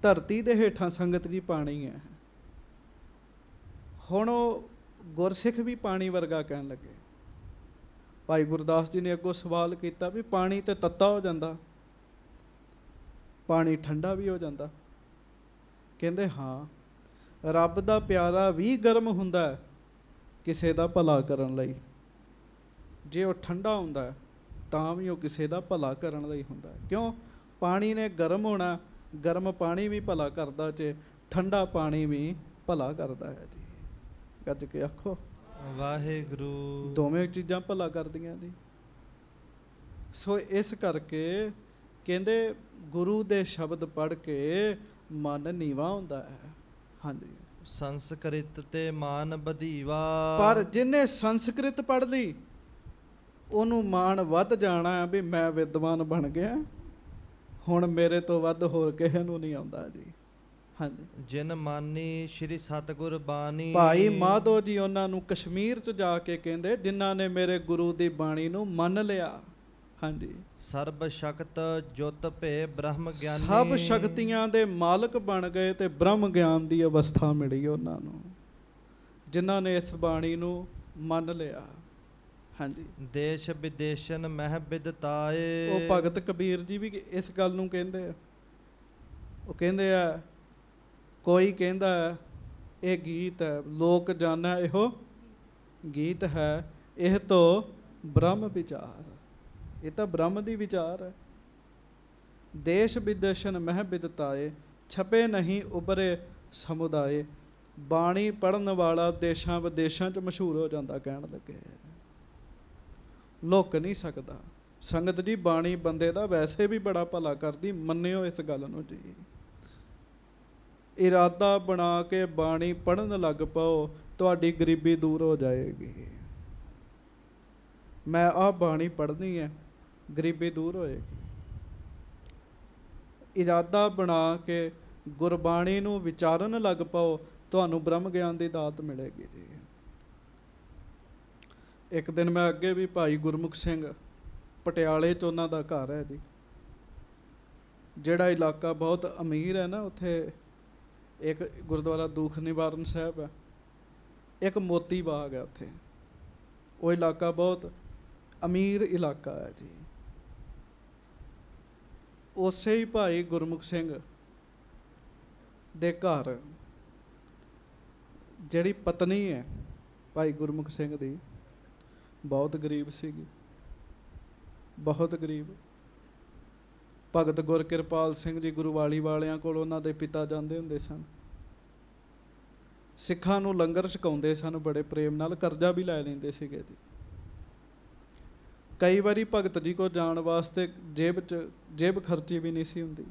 ਧਰਤੀ ਦੇ ਹੇਠਾਂ ਸੰਗਤ ਜੀ ਪਾਣੀ ਹੈ। ਹੁਣ ਉਹ ਗੁਰਸਿੱਖ ਵੀ ਪਾਣੀ ਵਰਗਾ ਕਹਿਣ ਲੱਗੇ। ਭਾਈ ਗੁਰਦਾਸ ਜੀ ਨੇ ਅੱਗੋਂ ਸਵਾਲ ਕੀਤਾ ਵੀ ਪਾਣੀ ਤੇ ਤੱਤਾ ਹੋ ਜਾਂਦਾ, ਪਾਣੀ ਠੰਡਾ ਵੀ ਹੋ ਜਾਂਦਾ। ਕਹਿੰਦੇ ਹਾਂ, ਰੱਬ ਦਾ ਪਿਆਰਾ ਵੀ ਗਰਮ ਹੁੰਦਾ ਕਿਸੇ ਦਾ ਭਲਾ ਕਰਨ ਲਈ। ਜੇ ਉਹ ਠੰਡਾ ਹੁੰਦਾ ਤਾਂ ਵੀ ਉਹ ਕਿਸੇ ਦਾ ਭਲਾ ਕਰਨ ਲਈ ਹੁੰਦਾ। ਕਿਉਂ? ਪਾਣੀ ਨੇ ਗਰਮ ਹੋਣਾ, ਗਰਮ ਪਾਣੀ ਵੀ ਭਲਾ ਕਰਦਾ, ਜੇ ਠੰਡਾ ਪਾਣੀ ਵੀ ਭਲਾ ਕਰਦਾ ਹੈ ਜੀ। ਗੱਜ ਕੇ ਆਖੋ ਵਾਹਿਗੁਰੂ। ਦੋਵੇਂ ਚੀਜ਼ਾਂ ਭਲਾ ਕਰਦੀਆਂ ਜੀ। ਸੋ ਇਸ ਕਰਕੇ ਕਹਿੰਦੇ ਗੁਰੂ ਦੇ ਸ਼ਬਦ ਪੜ੍ਹ ਕੇ ਮਨ ਨੀਵਾ ਹੁੰਦਾ ਹੈ। ਹਾਂਜੀ। ਸੰਸਕ੍ਰਿਤ ਤੇ ਮਾਨ ਵਧੀਵਾ। ਪਰ ਜਿਹਨੇ ਸੰਸਕ੍ਰਿਤ ਪੜ੍ਹ ਲਈ ਉਹਨੂੰ ਮਾਣ ਵੱਧ ਜਾਣਾ ਵੀ ਮੈਂ ਵਿਦਵਾਨ ਬਣ ਗਿਆ, ਹੁਣ ਮੇਰੇ ਤੋਂ ਵੱਧ ਹੋਰ ਕਿਸੇ ਨੂੰ ਨਹੀਂ ਆਉਂਦਾ ਜੀ। ਹਾਂਜੀ। ਜਿਨ ਮਾਨੀ ਸ਼੍ਰੀ ਸਤਿਗੁਰ ਬਾਣੀ। ਭਾਈ ਮਾਧੋ ਜੀ ਉਹਨਾਂ ਨੂੰ ਕਸ਼ਮੀਰ 'ਚ ਜਾ ਕੇ ਕਹਿੰਦੇ, ਜਿਨ੍ਹਾਂ ਨੇ ਮੇਰੇ ਗੁਰੂ ਦੀ ਬਾਣੀ ਨੂੰ ਮੰਨ ਲਿਆ। ਹਾਂਜੀ। ਸਰਬ ਸ਼ਕਤ ਜੁਤ ਭੇ ਬ੍ਰਹਮ ਗਿਆਨੀ। ਸਭ ਸ਼ਕਤੀਆਂ ਦੇ ਮਾਲਕ ਬਣ ਗਏ ਤੇ ਬ੍ਰਹਮ ਗਿਆਨ ਦੀ ਅਵਸਥਾ ਮਿਲੀ ਉਹਨਾਂ ਨੂੰ, ਜਿਨ੍ਹਾਂ ਨੇ ਇਸ ਬਾਣੀ ਨੂੰ ਮੰਨ ਲਿਆ। ਹਾਂਜੀ। ਦੇਸ਼ ਵਿਦੇਸ਼ਨ ਮਹਿ ਬਿਦਤਾਏ। ਉਹ ਭਗਤ ਕਬੀਰ ਜੀ ਵੀ ਇਸ ਗੱਲ ਨੂੰ ਕਹਿੰਦੇ ਆ। ਉਹ ਕਹਿੰਦੇ ਆ ਕੋਈ ਕਹਿੰਦਾ ਇਹ ਗੀਤ ਹੈ, ਲੋਕ ਜਾਣੈ ਇਹੋ ਗੀਤ ਹੈ, ਇਹ ਤੋਂ ਬ੍ਰਹਮ ਵਿਚਾਰ। ਇਹ ਤਾਂ ਬ੍ਰਹਮ ਦੀ ਵਿਚਾਰ ਹੈ। ਦੇਸ਼ ਵਿਦੇਸ਼ਨ ਮਹਿ ਬਿਦਤਾਏ, ਛਪੇ ਨਹੀਂ ਉਭਰੇ ਸਮੁਦਾਏ। ਬਾਣੀ ਪੜ੍ਹਨ ਵਾਲਾ ਦੇਸ਼ਾਂ ਵਿਦੇਸ਼ਾਂ 'ਚ ਮਸ਼ਹੂਰ ਹੋ ਜਾਂਦਾ। ਕਹਿਣ ਲੱਗੇ ਲੁੱਕ ਨਹੀਂ ਸਕਦਾ। ਸੰਗਤ ਜੀ, ਬਾਣੀ ਬੰਦੇ ਦਾ ਵੈਸੇ ਵੀ ਬੜਾ ਭਲਾ ਕਰਦੀ, ਮੰਨਿਓ ਇਸ ਗੱਲ ਨੂੰ ਜੀ। ਇਰਾਦਾ ਬਣਾ ਕੇ ਬਾਣੀ ਪੜ੍ਹਨ ਲੱਗ ਪਾਓ, ਤੁਹਾਡੀ ਗਰੀਬੀ ਦੂਰ ਹੋ ਜਾਏਗੀ। ਮੈਂ ਆਹ ਬਾਣੀ ਪੜ੍ਹਨੀ ਹੈ, ਗਰੀਬੀ ਦੂਰ ਹੋਏਗੀ। ਇਰਾਦਾ ਬਣਾ ਕੇ ਗੁਰਬਾਣੀ ਨੂੰ ਵਿਚਾਰਨ ਲੱਗ ਪਾਓ, ਤੁਹਾਨੂੰ ਬ੍ਰਹਮ ਗਿਆਨ ਦੀ ਦਾਤ ਮਿਲੇਗੀ ਜੀ। ਇੱਕ ਦਿਨ ਮੈਂ ਅੱਗੇ ਵੀ ਭਾਈ ਗੁਰਮੁਖ ਸਿੰਘ ਪਟਿਆਲੇ 'ਚ ਉਹਨਾਂ ਦਾ ਘਰ ਹੈ ਜੀ। ਜਿਹੜਾ ਇਲਾਕਾ ਬਹੁਤ ਅਮੀਰ ਹੈ ਨਾ, ਉੱਥੇ ਇੱਕ ਗੁਰਦੁਆਰਾ ਦੁੱਖ ਨਿਵਾਰਨ ਸਾਹਿਬ ਹੈ, ਇੱਕ ਮੋਤੀ ਬਾਗ ਹੈ ਉੱਥੇ। ਉਹ ਇਲਾਕਾ ਬਹੁਤ ਅਮੀਰ ਇਲਾਕਾ ਹੈ ਜੀ। ਉਸੇ ਹੀ ਭਾਈ ਗੁਰਮੁਖ ਸਿੰਘ ਦੇ ਘਰ ਜਿਹੜੀ ਪਤਨੀ ਹੈ ਭਾਈ ਗੁਰਮੁਖ ਸਿੰਘ ਦੀ, ਬਹੁਤ ਗਰੀਬ ਸੀਗੀ, ਬਹੁਤ ਗਰੀਬ। ਭਗਤ ਗੁਰਕਿਰਪਾਲ ਸਿੰਘ ਜੀ ਗੁਰਵਾਲੀ ਵਾਲਿਆਂ ਕੋਲ ਉਹਨਾਂ ਦੇ ਪਿਤਾ ਜਾਂਦੇ ਹੁੰਦੇ ਸਨ। ਸਿੱਖਾਂ ਨੂੰ ਲੰਗਰ ਛਕਾਉਂਦੇ ਸਨ ਬੜੇ ਪ੍ਰੇਮ ਨਾਲ, ਕਰਜ਼ਾ ਵੀ ਲੈ ਲੈਂਦੇ ਸੀਗੇ ਜੀ। ਕਈ ਵਾਰੀ ਭਗਤ ਜੀ ਕੋਲ ਜਾਣ ਵਾਸਤੇ ਜੇਬ ਖਰਚੀ ਵੀ ਨਹੀਂ ਸੀ ਹੁੰਦੀ।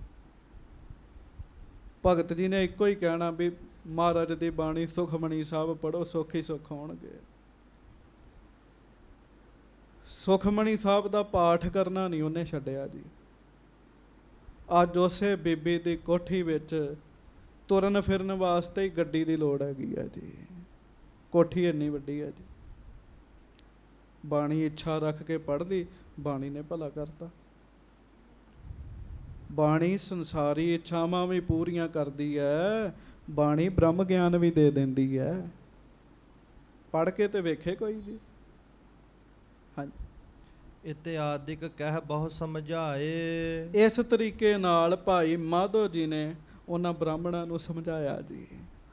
ਭਗਤ ਜੀ ਨੇ ਇੱਕੋ ਹੀ ਕਹਿਣਾ ਵੀ ਮਹਾਰਾਜ ਦੀ ਬਾਣੀ ਸੁਖਮਣੀ ਸਾਹਿਬ ਪੜ੍ਹੋ, ਸੁੱਖ ਹੀ ਸੁੱਖ ਹੋਣਗੇ। ਸੁਖਮਣੀ ਸਾਹਿਬ ਦਾ ਪਾਠ ਕਰਨਾ ਨਹੀਂ ਉਹਨੇ ਛੱਡਿਆ ਜੀ। ਅੱਜ ਉਸੇ ਬੀਬੀ ਦੀ ਕੋਠੀ ਵਿੱਚ ਤੁਰਨ ਫਿਰਨ ਵਾਸਤੇ ਹੀ ਗੱਡੀ ਦੀ ਲੋੜ ਹੈਗੀ ਹੈ ਜੀ। ਕੋਠੀ ਇੰਨੀ ਵੱਡੀ ਹੈ ਜੀ। ਬਾਣੀ ਇੱਛਾ ਰੱਖ ਕੇ ਪੜ੍ਹ ਲਈ, ਬਾਣੀ ਨੇ ਭਲਾ ਕਰਤਾ। ਬਾਣੀ ਸੰਸਾਰੀ ਇੱਛਾਵਾਂ ਵੀ ਪੂਰੀਆਂ ਕਰਦੀ ਹੈ, ਬਾਣੀ ਬ੍ਰਹਮ ਗਿਆਨ ਵੀ ਦੇ ਦਿੰਦੀ ਹੈ। ਪੜ੍ਹ ਕੇ ਤੇ ਵੇਖੇ ਕੋਈ ਜੀ। ਹਾਂਜੀ। ਇਤਿਆਦਿਕ ਕਹਿ ਬਹੁ ਸਮਝਾਏ। ਇਸ ਤਰੀਕੇ ਨਾਲ ਭਾਈ ਮਾਧੋ ਜੀ ਨੇ ਉਹਨਾਂ ਬ੍ਰਾਹਮਣਾਂ ਨੂੰ ਸਮਝਾਇਆ ਜੀ।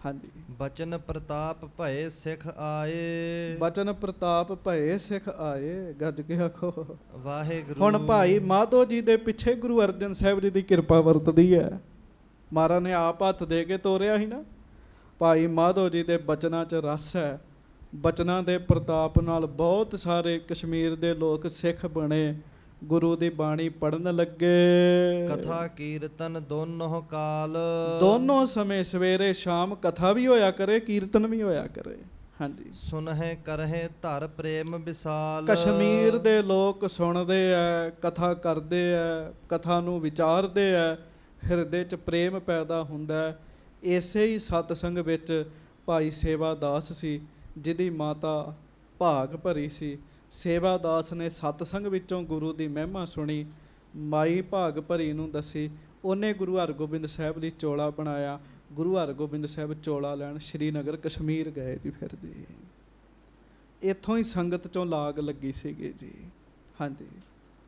ਹਾਂਜੀ। ਬਚਨ ਪ੍ਰਤਾਪ ਭਏ ਸਿੱਖ ਆਏ। ਬਚਨ ਪ੍ਰਤਾਪ ਭਏ ਸਿੱਖ ਆਏ। ਗੱਜ ਕੇ ਆਖੋ ਵਾਹਿਗੁਰੂ। ਹੁਣ ਭਾਈ ਮਾਧੋ ਜੀ ਦੇ ਪਿੱਛੇ ਗੁਰੂ ਅਰਜਨ ਸਾਹਿਬ ਜੀ ਦੀ ਕਿਰਪਾ ਵਰਤਦੀ ਹੈ। ਮਹਾਰਾਜ ਨੇ ਆਪ ਹੱਥ ਦੇ ਕੇ ਤੋਰਿਆ ਸੀ ਨਾ। ਭਾਈ ਮਾਧੋ ਜੀ ਦੇ ਬਚਨਾਂ 'ਚ ਰਸ ਹੈ। ਬਚਨਾਂ ਦੇ ਪ੍ਰਤਾਪ ਨਾਲ ਬਹੁਤ ਸਾਰੇ ਕਸ਼ਮੀਰ ਦੇ ਲੋਕ ਸਿੱਖ ਬਣੇ, ਗੁਰੂ ਦੀ ਬਾਣੀ ਪੜ੍ਹਨ ਲੱਗੇ। ਕਥਾ ਕੀਰਤਨ ਦੋਨੋਂ ਕਾਲ। ਦੋਨੋਂ ਸਮੇਂ ਸਵੇਰੇ ਸ਼ਾਮ ਕਥਾ ਵੀ ਹੋਇਆ ਕਰੇ, ਕੀਰਤਨ ਵੀ ਹੋਇਆ ਕਰੇ। ਹਾਂਜੀ। ਸੁਨਹਿ ਕਰਹਿ ਧਰ ਪ੍ਰੇਮ ਵਿਸਾਲ। ਕਸ਼ਮੀਰ ਦੇ ਲੋਕ ਸੁਣਦੇ ਐ, ਕਥਾ ਕਰਦੇ ਐ, ਕਥਾ ਨੂੰ ਵਿਚਾਰਦੇ ਐ, ਹਿਰਦੇ 'ਚ ਪ੍ਰੇਮ ਪੈਦਾ ਹੁੰਦਾ। ਇਸੇ ਹੀ ਸਤਸੰਗ ਵਿੱਚ ਭਾਈ ਸੇਵਾ ਦਾਸ ਸੀ, ਜਿਹਦੀ ਮਾਤਾ ਭਾਗ ਭਰੀ ਸੀ। ਸੇਵਾ ਦਾਸ ਨੇ ਸਤਸੰਗ ਵਿੱਚੋਂ ਗੁਰੂ ਦੀ ਮਹਿਮਾ ਸੁਣੀ, ਮਾਈ ਭਾਗ ਭਰੀ ਨੂੰ ਦੱਸੀ। ਉਹਨੇ ਗੁਰੂ ਹਰਗੋਬਿੰਦ ਸਾਹਿਬ ਲਈ ਚੋਲਾ ਬਣਾਇਆ। ਗੁਰੂ ਹਰਗੋਬਿੰਦ ਸਾਹਿਬ ਚੋਲਾ ਲੈਣ ਸ਼੍ਰੀਨਗਰ ਕਸ਼ਮੀਰ ਗਏ ਜੀ। ਫਿਰ ਜੀ ਇੱਥੋਂ ਹੀ ਸੰਗਤ 'ਚੋਂ ਲਾਗ ਲੱਗੀ ਸੀਗੀ ਜੀ। ਹਾਂਜੀ।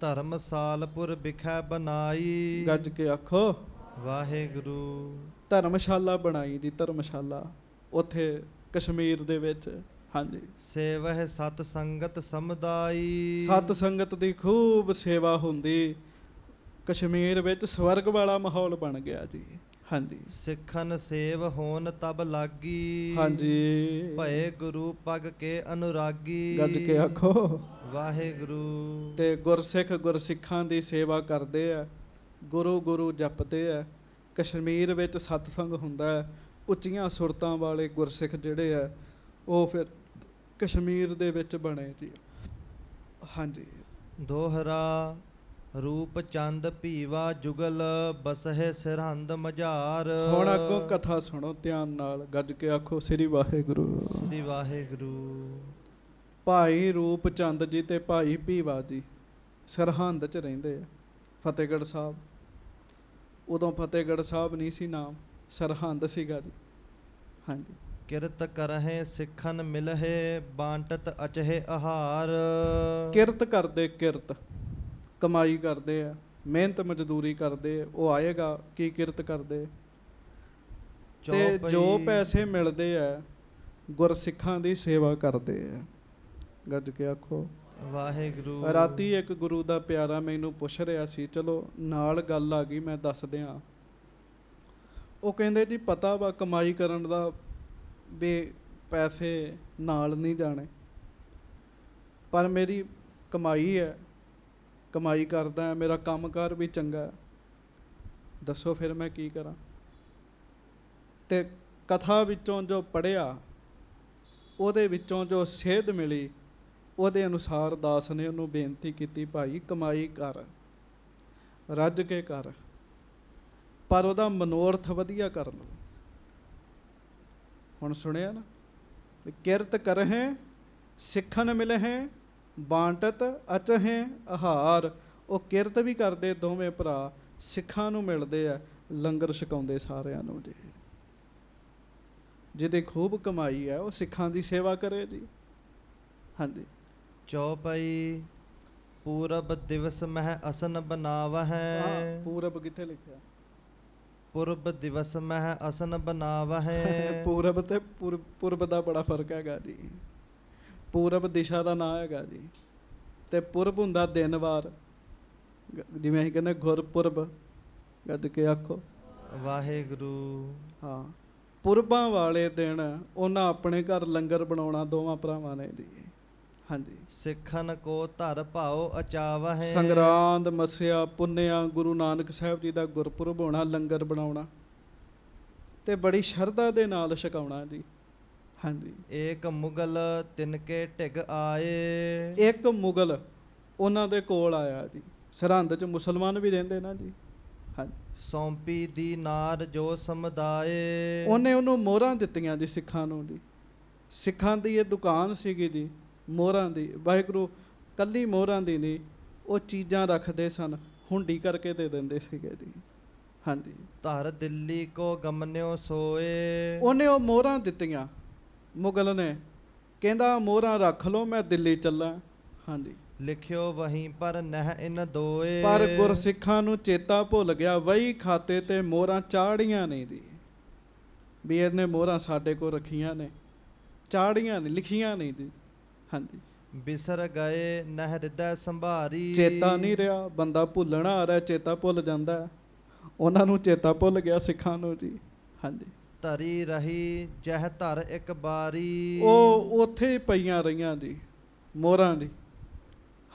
ਧਰਮਸਾਲਪੁਰ ਵਿਖੇ ਬਣਾਈ। ਗੱਜ ਕੇ ਆਖੋ ਵਾਹਿਗੁਰੂ। ਧਰਮਸ਼ਾਲਾ ਬਣਾਈ ਜੀ, ਧਰਮਸ਼ਾਲਾ ਉੱਥੇ ਕਸ਼ਮੀਰ ਦੇ ਵਿੱਚ। ਹਾਂਜੀ। ਸੇਵਹਿ ਸਤ ਸੰਗਤ ਸਮੁਦਾਈ। ਸਤ ਸੰਗਤ ਦੀ ਖੂਬ ਸੇਵਾ ਹੁੰਦੀ। ਕਸ਼ਮੀਰ ਵਿੱਚ ਸਵਰਗ ਵਾਲਾ ਮਾਹੌਲ ਬਣ ਗਿਆ ਜੀ। ਹਾਂਜੀ। ਸਿੱਖਨ ਸੇਵ ਹੋਣ ਤਬ ਲਾਗੀ। ਹਾਂਜੀ। ਭਏ ਗੁਰੂ ਪਗ ਕੇ ਅਨੁਰਾਗੀ। ਗੱਜ ਕੇ ਆਖੋ ਵਾਹਿਗੁਰੂ। ਤੇ ਗੁਰਸਿੱਖ ਗੁਰਸਿੱਖਾਂ ਦੀ ਸੇਵਾ ਕਰਦੇ ਆ, ਗੁਰੂ ਗੁਰੂ ਜਪਦੇ ਆ। ਕਸ਼ਮੀਰ ਵਿੱਚ ਸਤਸੰਗ ਹੁੰਦਾ ਹੈ। ਉੱਚੀਆਂ ਸੁਰਤਾਂ ਵਾਲੇ ਗੁਰਸਿੱਖ ਜਿਹੜੇ ਆ ਉਹ ਫਿਰ ਕਸ਼ਮੀਰ ਦੇ ਵਿੱਚ ਬਣੇ ਜੀ। ਹਾਂਜੀ। ਦੋਹਰਾ ਰੂਪ ਚੰਦ ਭੀਵਾ ਜੁਗਲ ਬਸਹਿ ਸਰਹੰਦ ਮਝਾਰ। ਹੁਣ ਅੱਗੋਂ ਕਥਾ ਸੁਣੋ ਧਿਆਨ ਨਾਲ। ਗੱਜ ਕੇ ਆਖੋ ਸ੍ਰੀ ਵਾਹਿਗੁਰੂ। ਸ੍ਰੀ ਵਾਹਿਗੁਰੂ। ਭਾਈ ਰੂਪ ਚੰਦ ਜੀ ਤੇ ਭਾਈ ਭੀਵਾ ਜੀ ਸਰਹੰਦ 'ਚ ਰਹਿੰਦੇ ਆ, ਫਤਿਹਗੜ੍ਹ ਸਾਹਿਬ। ਉਦੋਂ ਫਤਿਹਗੜ੍ਹ ਸਾਹਿਬ ਨਹੀਂ ਸੀ ਨਾਮ, ਸਰਹੰਦ ਸੀਗਾ ਜੀ। ਹਾਂਜੀ। ਕਿਰਤ ਕਰਹਿ ਸਿੱਖਨ ਮਿਲਹਿ ਬਾਂਟਤ ਅਚਹਿ ਆਹਾਰ। ਕਿਰਤ ਕਰਦੇ, ਕਿਰਤ ਕਮਾਈ ਕਰਦੇ ਆ, ਮਿਹਨਤ ਮਜ਼ਦੂਰੀ ਕਰਦੇ। ਉਹ ਆਏਗਾ ਕੀ ਕਿਰਤ ਕਰਦੇ। ਤੇ ਜੋ ਚੌਪਈ। ਪੈਸੇ ਮਿਲਦੇ ਆ ਗੁਰਸਿੱਖਾਂ ਦੀ ਸੇਵਾ ਕਰਦੇ ਆ। ਗੱਜ ਕੇ ਆਖੋ ਵਾਹਿਗੁਰੂ। ਰਾਤੀ ਇੱਕ ਗੁਰੂ ਦਾ ਪਿਆਰਾ ਮੈਨੂੰ ਪੁੱਛ ਰਿਹਾ ਸੀ, ਚਲੋ ਨਾਲ ਗੱਲ ਆ ਗਈ, ਮੈਂ ਦੱਸ ਦਿਆਂ। ਉਹ ਕਹਿੰਦੇ ਜੀ ਪਤਾ ਵਾ ਕਮਾਈ ਕਰਨ ਦਾ ਵੀ ਪੈਸੇ ਨਾਲ ਨਹੀਂ ਜਾਣੇ, ਪਰ ਮੇਰੀ ਕਮਾਈ ਹੈ, ਕਮਾਈ ਕਰਦਾ ਹੈ, ਮੇਰਾ ਕੰਮਕਾਰ ਵੀ ਚੰਗਾ ਹੈ, ਦੱਸੋ ਫਿਰ ਮੈਂ ਕੀ ਕਰਾਂ। ਤੇ ਕਥਾ ਵਿੱਚੋਂ ਜੋ ਪੜ੍ਹਿਆ ਉਹਦੇ ਵਿੱਚੋਂ ਜੋ ਸੇਧ ਮਿਲੀ ਉਹਦੇ ਅਨੁਸਾਰ ਦਾਸ ਨੇ ਉਹਨੂੰ ਬੇਨਤੀ ਕੀਤੀ, ਭਾਈ ਕਮਾਈ ਕਰ, ਰੱਜ ਕੇ ਕਰ, ਪਰ ਉਹਦਾ ਮਨੋਰਥ ਵਧੀਆ ਕਰ ਲਓ। ਹੁਣ ਸੁਣਿਆ ਨਾ, ਕਿਰਤ ਕਰਹਿ ਸਿੱਖਣ ਮਿਲਹਿ ਬਾਂਟਤ ਅਚਹਿ ਆਹਾਰ। ਉਹ ਕਿਰਤ ਵੀ ਕਰਦੇ ਦੋਵੇਂ ਭਰਾ, ਸਿੱਖਾਂ ਨੂੰ ਮਿਲਦੇ ਆ, ਲੰਗਰ ਛਕਾਉਂਦੇ ਸਾਰਿਆਂ ਨੂੰ ਜੀ। ਜਿਹਦੀ ਖੂਬ ਕਮਾਈ ਹੈ ਉਹ ਸਿੱਖਾਂ ਦੀ ਸੇਵਾ ਕਰੇ ਜੀ। ਹਾਂਜੀ। ਚੌਪਈ। ਪੂਰਬ ਦਿਵਸ ਮਹਿ ਅਸਨ ਬਨਾਵਹਿ। ਪੂਰਬ ਕਿੱਥੇ ਲਿਖਿਆ? ਪੁਰਬ ਦਿਵਸ ਮਹਿ ਅਸਨ ਬਨਾਵਹਿ। ਪੂਰਬ ਤੇ ਪੁਰਬ ਦਾ ਬੜਾ ਫਰਕ ਹੈਗਾ ਜੀ। ਪੂਰਬ ਦਿਸ਼ਾ ਦਾ ਨਾਂ ਹੈਗਾ ਜੀ, ਤੇ ਪੁਰਬ ਹੁੰਦਾ ਦਿਨ ਵਾਰ, ਜਿਵੇਂ ਅਸੀਂ ਕਹਿੰਦੇ ਗੁਰਪੁਰਬ। ਗੱਜ ਕੇ ਆਖੋ ਵਾਹਿਗੁਰੂ। ਹਾਂ, ਪੁਰਬਾਂ ਵਾਲੇ ਦਿਨ ਉਹਨਾਂ ਆਪਣੇ ਘਰ ਲੰਗਰ ਬਣਾਉਣਾ ਦੋਵਾਂ ਭਰਾਵਾਂ ਨੇ ਜੀ। ਹਾਂਜੀ। ਸਿੱਖਨ ਕੋ ਧਰ ਭਾਉ ਅਚਾਵਹਿ। ਸੰਗਰਾਂਦ ਮੱਸਿਆ ਪੁੰਨਿਆ ਗੁਰੂ ਨਾਨਕ ਸਾਹਿਬ ਜੀ ਦਾ ਗੁਰਪੁਰਬ ਹੋਣਾ, ਲੰਗਰ ਬਣਾਉਣਾ ਤੇ ਬੜੀ ਸ਼ਰਧਾ ਦੇ ਨਾਲ ਛਕਾਉਣਾ ਜੀ। ਹਾਂਜੀ। ਏਕ ਮੁਗਲ ਤਿਨਕੇ ਢਿਗ ਆਏ। ਇੱਕ ਮੁਗਲ ਉਹਨਾਂ ਦੇ ਕੋਲ ਆਇਆ ਜੀ। ਸਰਹੰਦ 'ਚ ਮੁਸਲਮਾਨ ਵੀ ਰਹਿੰਦੇ ਨਾ ਜੀ। ਹਾਂਜੀ। ਸੌਂਪੀ ਦੀ ਨਾਰ ਜੋ ਸਮੁਦਾਏ। ਉਹਨੇ ਉਹਨੂੰ ਮੋਹਰਾਂ ਦਿੱਤੀਆਂ ਜੀ ਸਿੱਖਾਂ ਨੂੰ ਜੀ। ਸਿੱਖਾਂ ਦੀ ਇਹ ਦੁਕਾਨ ਸੀਗੀ ਜੀ ਮੋਹਰਾਂ ਦੀ। ਵਾਹਿਗੁਰੂ ਕੱਲੀ ਮੋਹਰਾਂ ਦੀ ਨਹੀਂ, ਉਹ ਚੀਜ਼ਾਂ ਰੱਖਦੇ ਸਨ, ਹੁੰਡੀ ਕਰਕੇ ਦੇ ਦਿੰਦੇ ਸੀਗੇ ਜੀ। ਹਾਂਜੀ। ਧਰ ਦਿੱਲੀ ਕੋ ਗਮਨਿਓ ਸੋਏ। ਉਹਨੇ ਉਹ ਮੋਹਰਾਂ ਦਿੱਤੀਆਂ ਮੁਗਲ ਨੇ, ਕਹਿੰਦਾ ਮੋਹਰਾਂ ਰੱਖ ਲਓ, ਮੈਂ ਦਿੱਲੀ ਚੱਲਾਂ। ਹਾਂਜੀ। ਲਿਖਿਓ ਵਹੀਂ ਪਰ ਨਹਿ ਇਨ ਦੋਏ। ਪਰ ਗੁਰਸਿੱਖਾਂ ਨੂੰ ਚੇਤਾ ਭੁੱਲ ਗਿਆ, ਵਹੀ ਖਾਤੇ ਤੇ ਮੋਹਰਾਂ ਚਾੜੀਆਂ ਨਹੀਂ ਜੀ, ਵੀ ਇਹਨੇ ਮੋਹਰਾਂ ਸਾਡੇ ਕੋਲ ਰੱਖੀਆਂ ਨੇ, ਚਾੜੀਆਂ ਨਹੀਂ, ਲਿਖੀਆਂ ਨਹੀਂ ਜੀ। ਹਾਂਜੀ। ਬਿਸਰ ਗਏ ਨਹਿ ਹਿਰਦੈ ਸੰਭਾਰੀ। ਚੇਤਾ ਨਹੀਂ ਰਿਹਾ, ਬੰਦਾ ਭੁੱਲਣਾ ਆ ਰਿਹਾ, ਚੇਤਾ ਭੁੱਲ ਜਾਂਦਾ। ਉਹਨਾਂ ਨੂੰ ਚੇਤਾ ਭੁੱਲ ਗਿਆ ਸਿੱਖਾਂ ਨੂੰ ਜੀ। ਹਾਂਜੀ। ਧਰੀ ਰਹੀ ਜਹ ਧਰ ਇੱਕ ਬਾਰੀ। ਉਹ ਉੱਥੇ ਹੀ ਪਈਆਂ ਰਹੀਆਂ ਜੀ ਮੋਹਰਾਂ ਦੀ।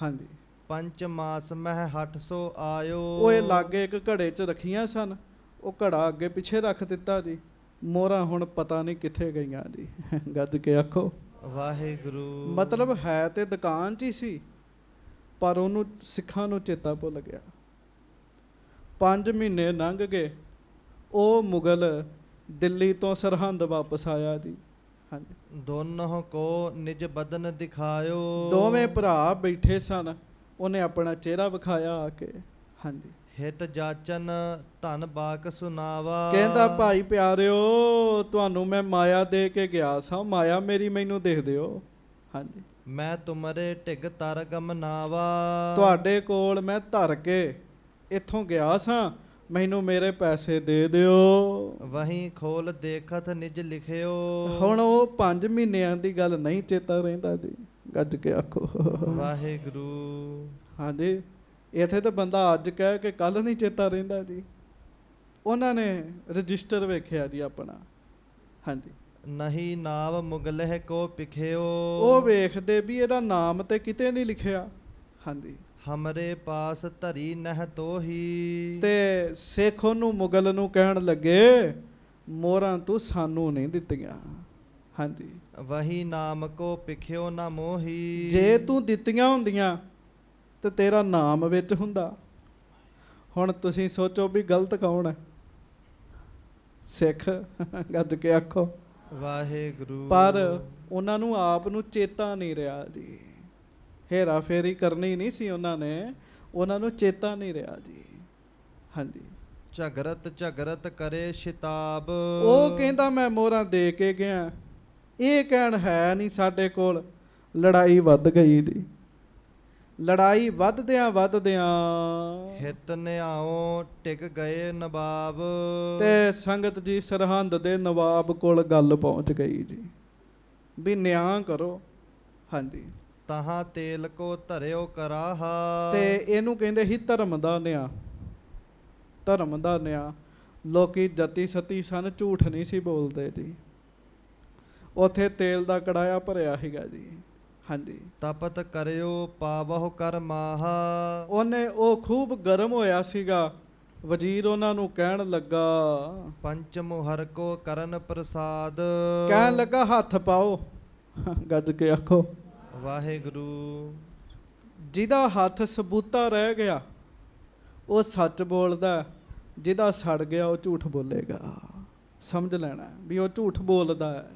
ਹਾਂਜੀ। ਪੰਚ ਮਾਸ ਮਹਿ 800 ਆਇਓ। ਉਹ ਇਹ ਲਾਗੇ ਇੱਕ ਘੜੇ 'ਚ ਰੱਖੀਆਂ ਸਨ, ਉਹ ਘੜਾ ਅੱਗੇ ਪਿੱਛੇ ਰੱਖ ਦਿੱਤਾ ਜੀ। ਮੋਹਰਾਂ ਹੁਣ ਪਤਾ ਨਹੀਂ ਕਿੱਥੇ ਗਈਆਂ ਜੀ। ਗੱਜ ਕੇ ਆਖੋ ਵਾਹਿਗੁਰੂ। ਮਤਲਬ ਹੈ ਤੇ ਦੁਕਾਨ 'ਚ ਹੀ ਸੀ, ਪਰ ਉਹਨੂੰ ਸਿੱਖਾਂ ਨੂੰ ਚੇਤਾ ਭੁੱਲ ਗਿਆ। 5 ਮਹੀਨੇ ਲੰਘ ਗਏ, ਉਹ ਮੁਗਲ ਦਿੱਲੀ ਤੋਂ ਸਰਹੰਦ ਵਾਪਸ ਆਇਆ ਜੀ। ਹਾਂਜੀ। ਦੋਨੋਂ ਕੋ ਨਿਜ ਬਦਨ ਦਿਖਾਇਓ। ਦੋਵੇਂ ਭਰਾ ਬੈਠੇ ਸਨ, ਉਹਨੇ ਆਪਣਾ ਚਿਹਰਾ ਵਿਖਾਇਆ ਆ ਕੇ। ਹਾਂਜੀ। ਹਿਤ ਜਾਚਨ ਧਨ ਬਾਕ ਸੁਨਾਵਾ। ਕਹਿੰਦਾ ਭਾਈ ਪਿਆਰਿਓ, ਤੁਹਾਨੂੰ ਮੈਂ ਮਾਇਆ ਦੇ ਕੇ ਗਿਆ ਸਾਂ, ਮਾਇਆ ਮੇਰੀ ਮੈਨੂੰ ਦੇਖ ਦਿਓ। ਹਾਂਜੀ। ਮੈਂ ਤੁਮਰੇ ਢਿਗ ਤਰ ਗਮਨਾਵਾ। ਤੁਹਾਡੇ ਕੋਲ ਮੈਂ ਧਰ ਕੇ ਇੱਥੋਂ ਗਿਆ ਸਾਂ, ਮੈਨੂੰ ਮੇਰੇ ਪੈਸੇ ਦੇ ਦਿਓ। ਵਹੀਂ ਖੋਲ ਦੇਖਤ ਨਿਜ ਲਿਖਿਓ। ਹੁਣ ਉਹ 5 ਮਹੀਨਿਆਂ ਦੀ ਗੱਲ ਨਹੀਂ ਚੇਤਾ ਰਹਿੰਦਾ ਜੀ। ਗੱਜ ਕੇ ਆਖੋ ਵਾਹਿਗੁਰੂ। ਹਾਂਜੀ। ਇੱਥੇ ਤਾਂ ਬੰਦਾ ਅੱਜ ਕਹਿ ਕੇ ਕੱਲ ਨਹੀਂ ਚੇਤਾ ਰਹਿੰਦਾ ਜੀ। ਉਹਨਾਂ ਨੇ ਰਜਿਸਟਰ ਵੇਖਿਆ ਜੀ ਆਪਣਾ। ਹਾਂਜੀ। ਨਹੀਂ ਨਾਵ ਮੁਗਲਹਿ ਕੋ ਪਿਖਿਓ। ਉਹ ਵੇਖਦੇ ਵੀ ਇਹਦਾ ਨਾਮ ਤੇ ਕਿਤੇ ਨਹੀਂ ਲਿਖਿਆ। ਹਾਂਜੀ। ਹਮਰੇ ਪਾਸ ਧਰੀ ਨਹਿ ਤੋਹੀ। ਤੇ ਸਿੱਖ ਉਹਨੂੰ ਮੁਗਲ ਨੂੰ ਕਹਿਣ ਲੱਗੇ, ਮੋਹਰਾਂ ਤੂੰ ਸਾਨੂੰ ਨਹੀਂ ਦਿੱਤੀਆਂ। ਹਾਂਜੀ। ਵਹੀ ਨਾਮ ਕੋ ਪਿਖਿਓ ਨਾ ਮੋਹੀ। ਜੇ ਤੂੰ ਦਿੱਤੀਆਂ ਹੁੰਦੀਆਂ ਤੇ ਤੇਰਾ ਨਾਮ ਵਿੱਚ ਹੁੰਦਾ। ਹੁਣ ਤੁਸੀਂ ਸੋਚੋ ਵੀ ਗਲਤ ਕੌਣ ਹੈ? ਸਿੱਖ। ਗੱਜ ਕੇ ਆਖੋ ਵਾਹਿਗੁਰੂ। ਪਰ ਉਹਨਾਂ ਨੂੰ ਆਪ ਨੂੰ ਚੇਤਾ ਨਹੀਂ ਰਿਹਾ ਜੀ। ਹੇਰਾ ਫੇਰੀ ਕਰਨੀ ਨਹੀਂ ਸੀ ਉਹਨਾਂ ਨੇ, ਉਹਨਾਂ ਨੂੰ ਚੇਤਾ ਨਹੀਂ ਰਿਹਾ ਜੀ। ਹਾਂਜੀ। ਝਗਰਤ ਝਗਰਤ ਕਰੇ ਸ਼ਿਤਾਬ। ਉਹ ਕਹਿੰਦਾ ਮੈਂ ਮੋਹਰਾਂ ਦੇ ਕੇ ਗਿਆ, ਇਹ ਕਹਿਣ ਹੈ ਨਹੀਂ ਸਾਡੇ ਕੋਲ, ਲੜਾਈ ਵੱਧ ਗਈ ਜੀ। ਲੜਾਈ ਵੱਧਦਿਆਂ ਹਿਤ ਨਿਆਓ ਟਿਕ ਗਏ ਨਵਾਬ। ਤੇ ਸੰਗਤ ਜੀ ਸਰਹੰਦ ਦੇ ਨਵਾਬ ਕੋਲ ਗੱਲ ਪਹੁੰਚ ਗਈ ਜੀ ਵੀ ਨਿਆਂ ਕਰੋ। ਹਾਂਜੀ, ਤਹਾਂ ਤੇਲ ਕੋ ਧਰਿਓ ਕਰਾਹਾ। ਤੇ ਇਹਨੂੰ ਕਹਿੰਦੇ ਸੀ ਧਰਮ ਦਾ ਨਿਆਂ। ਧਰਮ ਦਾ ਨਿਆਂ। ਲੋਕੀ ਜਤੀ ਸਤੀ ਸਨ, ਝੂਠ ਨਹੀਂ ਸੀ ਬੋਲਦੇ ਜੀ। ਉੱਥੇ ਤੇਲ ਦਾ ਕੜਾਇਆ ਭਰਿਆ ਸੀਗਾ ਜੀ। ਹਾਂਜੀ, ਤਪਤ ਕਰਿਓ ਪਾਵਹੁ ਕਰ ਮਾਹਾ। ਉਹ ਖੂਬ ਗਰਮ ਹੋਇਆ ਸੀਗਾ। ਵਜ਼ੀਰ ਉਹਨਾਂ ਨੂੰ ਕਹਿਣ ਲੱਗਾ, ਪੰਚ ਮੁਹਰ ਕੋ ਕਰਨ ਪ੍ਰਸਾਦ। ਕਹਿਣ ਲੱਗਾ ਹੱਥ ਪਾਓ। ਗੱਜ ਕੇ ਆਖੋ ਵਾਹਿਗੁਰੂ। ਜਿਹਦਾ ਹੱਥ ਸਬੂਤਾ ਰਹਿ ਗਿਆ ਉਹ ਸੱਚ ਬੋਲਦਾ, ਜਿਹਦਾ ਸੜ ਗਿਆ ਉਹ ਝੂਠ ਬੋਲੇਗਾ। ਸਮਝ ਲੈਣਾ ਵੀ ਉਹ ਝੂਠ ਬੋਲਦਾ ਹੈ।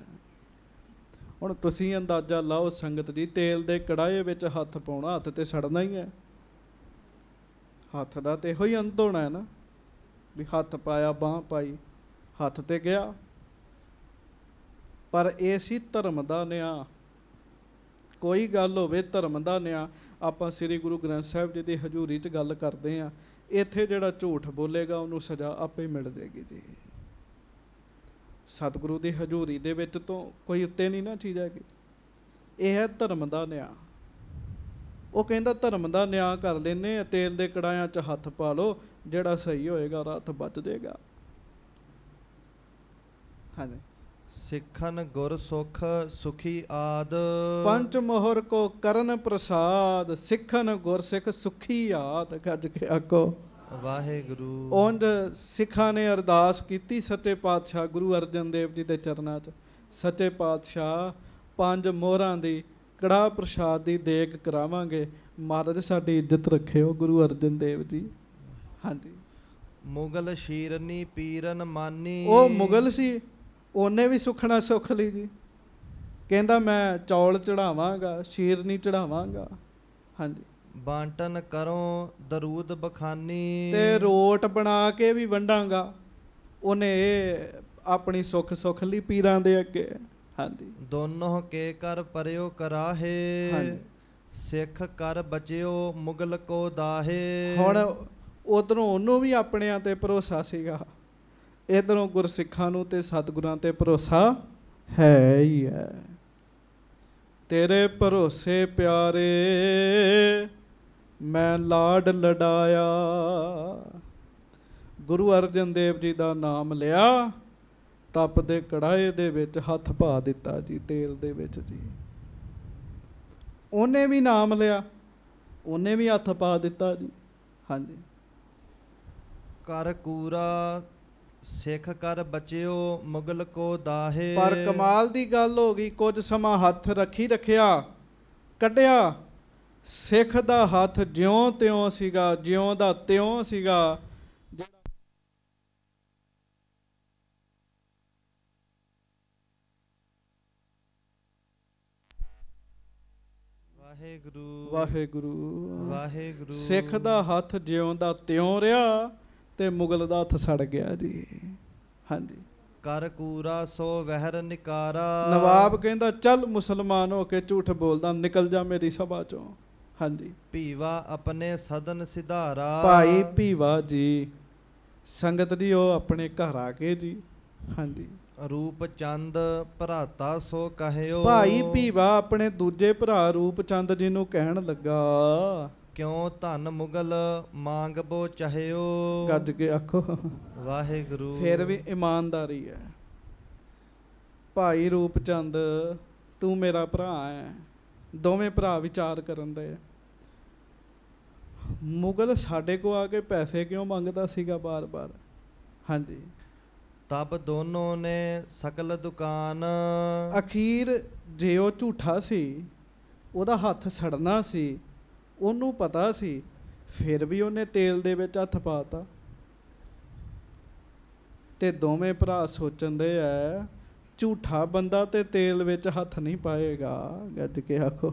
ਹੁਣ ਤੁਸੀਂ ਅੰਦਾਜ਼ਾ ਲਾਓ ਸੰਗਤ ਜੀ, ਤੇਲ ਦੇ ਕੜਾਏ ਵਿੱਚ ਹੱਥ ਪਾਉਣਾ, ਹੱਥ ਤੇ ਸੜਨਾ ਹੀ ਹੈ। ਹੱਥ ਦਾ ਤੇ ਇਹੋ ਹੀ ਅੰਤ ਹੋਣਾ ਹੈ ਨਾ, ਵੀ ਹੱਥ ਪਾਇਆ, ਬਾਂਹ ਪਾਈ, ਹੱਥ ਤੇ ਗਿਆ। ਪਰ ਇਹ ਸੀ ਧਰਮ ਦਾ ਨਿਆਂ। ਕੋਈ ਗੱਲ ਹੋਵੇ ਧਰਮ ਦਾ ਨਿਆਂ। ਆਪਾਂ ਸ੍ਰੀ ਗੁਰੂ ਗ੍ਰੰਥ ਸਾਹਿਬ ਜੀ ਦੀ ਹਜ਼ੂਰੀ 'ਚ ਗੱਲ ਕਰਦੇ ਹਾਂ। ਇੱਥੇ ਜਿਹੜਾ ਝੂਠ ਬੋਲੇਗਾ ਉਹਨੂੰ ਸਜ਼ਾ ਆਪੇ ਮਿਲ ਜਾਏਗੀ ਜੀ। ਸਤਿਗੁਰੂ ਦੀ ਹਜ਼ੂਰੀ ਦੇ ਵਿੱਚ ਤੋਂ ਕੋਈ ਉੱਤੇ ਨਹੀਂ ਨਾ ਚੀਜ਼ ਹੈਗੀ। ਇਹ ਹੈ ਧਰਮ ਦਾ ਨਿਆਂ। ਉਹ ਕਹਿੰਦਾ ਧਰਮ ਦਾ ਨਿਆਂ ਕਰ ਲੈਂਦੇ ਆ, ਤੇਲ ਦੇ ਕੜਾਇਆਂ 'ਚ ਹੱਥ ਪਾ ਲਓ, ਜਿਹੜਾ ਸਹੀ ਹੋਏਗਾ ਰਾਤ ਬਚ ਜਾਏਗਾ। ਹਾਂਜੀ, ਸਿੱਖਨ ਗੁਰ ਸੁਖ ਸੁਖੀ ਆਦ। ਪੰਚ ਮੋਹਰ ਕੋ ਕਰਨ ਪ੍ਰਸਾਦ। ਸਿੱਖਨ ਗੁਰ ਸਿੱਖ ਸੁਖੀ ਆਦ। ਗੱਜ ਕੇ ਆਖੋ ਵਾਹਿਗੁਰੂ। ਉਂਝ ਸਿੱਖਾਂ ਨੇ ਅਰਦਾਸ ਕੀਤੀ ਸੱਚੇ ਪਾਤਸ਼ਾਹ ਗੁਰੂ ਅਰਜਨ ਦੇਵ ਜੀ ਦੇ ਚਰਨਾਂ 'ਚ, ਸੱਚੇ ਪਾਤਸ਼ਾਹ ਪੰਜ ਮੋਹਰਾਂ ਦੀ ਕੜਾਹ ਪ੍ਰਸ਼ਾਦ ਦੀ ਦੇਗ ਕਰਾਵਾਂਗੇ, ਮਹਾਰਾਜ ਸਾਡੀ ਇੱਜ਼ਤ ਰੱਖਿਓ ਗੁਰੂ ਅਰਜਨ ਦੇਵ ਜੀ। ਹਾਂਜੀ, ਮੁਗਲ ਸ਼ੀਰਨੀ ਪੀਰਨ ਮਾਨੀ। ਉਹ ਮੁਗਲ ਸੀ, ਉਹਨੇ ਵੀ ਸੁਖਣਾ ਸੁੱਖ ਲਈ ਜੀ। ਕਹਿੰਦਾ ਮੈਂ ਚੌਲ ਚੜਾਵਾਂਗਾ, ਸ਼ੀਰਨੀ ਚੜਾਵਾਂਗਾ। ਹਾਂਜੀ, ਬਾਂਟਨ ਕਰੋ ਦਰੂਦ ਬਖਾਨੀ। ਤੇ ਰੋਟ ਬਣਾ ਕੇ ਵੀ ਵੰਡਾਂਗਾ। ਉਹਨੇ ਇਹ ਆਪਣੀ ਸੁੱਖ ਲਈ ਪੀਰਾਂ ਦੇ ਅੱਗੇ। ਹਾਂਜੀ, ਦੋਨੋਂ ਕੇ ਕਰ ਪਰਿਓ ਕਰਾਹੇ। ਹਾਂਜੀ, ਸਿੱਖ ਕਰ ਬਚਿਓ ਮੁਗਲ ਕੋ ਦਾਹੇ। ਹੁਣ ਉਧਰੋਂ ਉਹਨੂੰ ਵੀ ਆਪਣਿਆਂ ਤੇ ਭਰੋਸਾ ਸੀਗਾ, ਇੱਧਰੋਂ ਗੁਰਸਿੱਖਾਂ ਨੂੰ ਤੇ ਸਤਿਗੁਰਾਂ ਤੇ ਭਰੋਸਾ ਹੈ ਹੀ ਹੈ। ਤੇਰੇ ਭਰੋਸੇ ਪਿਆਰੇ ਮੈਂ ਲਾਡ ਲਡਾਇਆ। ਗੁਰੂ ਅਰਜਨ ਦੇਵ ਜੀ ਦਾ ਨਾਮ ਲਿਆ, ਤਪ ਦੇ ਕੜਾਏ ਦੇ ਵਿੱਚ ਹੱਥ ਪਾ ਦਿੱਤਾ ਜੀ, ਤੇਲ ਦੇ ਵਿੱਚ ਜੀ। ਉਹਨੇ ਵੀ ਨਾਮ ਲਿਆ, ਉਹਨੇ ਵੀ ਹੱਥ ਪਾ ਦਿੱਤਾ ਜੀ। ਹਾਂਜੀ, ਕਰ ਕੂਰਾ ਸਿੱਖ ਕਰ ਬਚਿਓ ਮੁਗਲ ਕੋ ਦਾਹੇ। ਪਰ ਕਮਾਲ ਦੀ ਗੱਲ ਹੋ ਗਈ, ਕੁਝ ਸਮਾਂ ਹੱਥ ਰੱਖਿਆ, ਕੱਢਿਆ, ਸਿੱਖ ਦਾ ਹੱਥ ਜਿਉਂ ਤਿਉਂ ਸੀਗਾ, ਜਿਉਂ ਦਾ ਤਿਉਂ ਸੀਗਾ। ਵਾਹਿਗੁਰੂ ਵਾਹਿਗੁਰੂ ਵਾਹਿਗੁਰੂ। ਸਿੱਖ ਦਾ ਹੱਥ ਜਿਉਂ ਦਾ ਤਿਉਂ ਰਿਹਾ ਤੇ ਮੁਗਲ ਦਾ ਹੱਥ ਸੜ ਗਿਆ ਜੀ। ਹਾਂਜੀ, ਕਰ ਕੂਰਾ ਸੋ ਵਹਿਰ ਨਿਕਾਰਾ। ਨਵਾਬ ਕਹਿੰਦਾ ਚੱਲ ਮੁਸਲਮਾਨ ਹੋ ਕੇ ਝੂਠ ਬੋਲਦਾ, ਨਿਕਲ ਜਾ ਮੇਰੀ ਸਭਾ ਚੋਂ। ਹਾਂਜੀ, ਭੀਵਾ ਆਪਣੇ ਸਦਨ ਸਿਧਾਰਾ। ਭਾਈ ਭੀਵਾ ਜੀ, ਸੰਗਤ ਜੀ ਉਹ ਆਪਣੇ ਘਰ ਆ ਕੇ ਜੀ। ਹਾਂਜੀ, ਰੂਪ ਚੰਦ ਭਰਾਤਾ ਸੋ ਕਹਿਓ। ਭਾਈ ਭੀਵਾ ਆਪਣੇ ਦੂਜੇ ਭਰਾ ਰੂਪ ਚੰਦ ਜੀ ਨੂੰ ਕਹਿਣ ਲੱਗਾ, ਕਿਉਂ ਧਨ ਮੁਗਲ ਮੰਗਬੋ ਚਾਹਿਓ। ਗੱਜ ਕੇ ਆਖੋ ਵਾਹਿਗੁਰੂ। ਫਿਰ ਵੀ ਇਮਾਨਦਾਰੀ ਹੈ। ਭਾਈ ਰੂਪ ਚੰਦ ਤੂੰ ਮੇਰਾ ਭਰਾ ਹੈ। ਦੋਵੇਂ ਭਰਾ ਵਿਚਾਰ ਕਰਨ ਦੇ। ਮੁਗਲ ਸਾਡੇ ਕੋ ਆ ਕੇ ਪੈਸੇ ਕਿਉਂ ਮੰਗਦਾ ਸੀਗਾ ਬਾਰ-ਬਾਰ। ਹਾਂਜੀ, ਤਬ ਦੋਨੋਂ ਨੇ ਸਕਲ ਦੁਕਾਨ। ਅਖੀਰ ਜੇ ਉਹ ਝੂਠਾ ਸੀ, ਉਹਦਾ ਹੱਥ ਸੜਨਾ ਸੀ, ਉਹਨੂੰ ਪਤਾ ਸੀ, ਫਿਰ ਵੀ ਉਹਨੇ ਤੇਲ ਦੇ ਵਿੱਚ ਹੱਥ ਪਾਤਾ। ਤੇ ਦੋਵੇਂ ਭਰਾ ਸੋਚਣ ਦੇ ਐ, ਝੂਠਾ ਬੰਦਾ ਤੇ ਤੇਲ ਵਿੱਚ ਹੱਥ ਨਹੀਂ ਪਾਏਗਾ। ਗੱਜ ਕੇ ਆਖੋ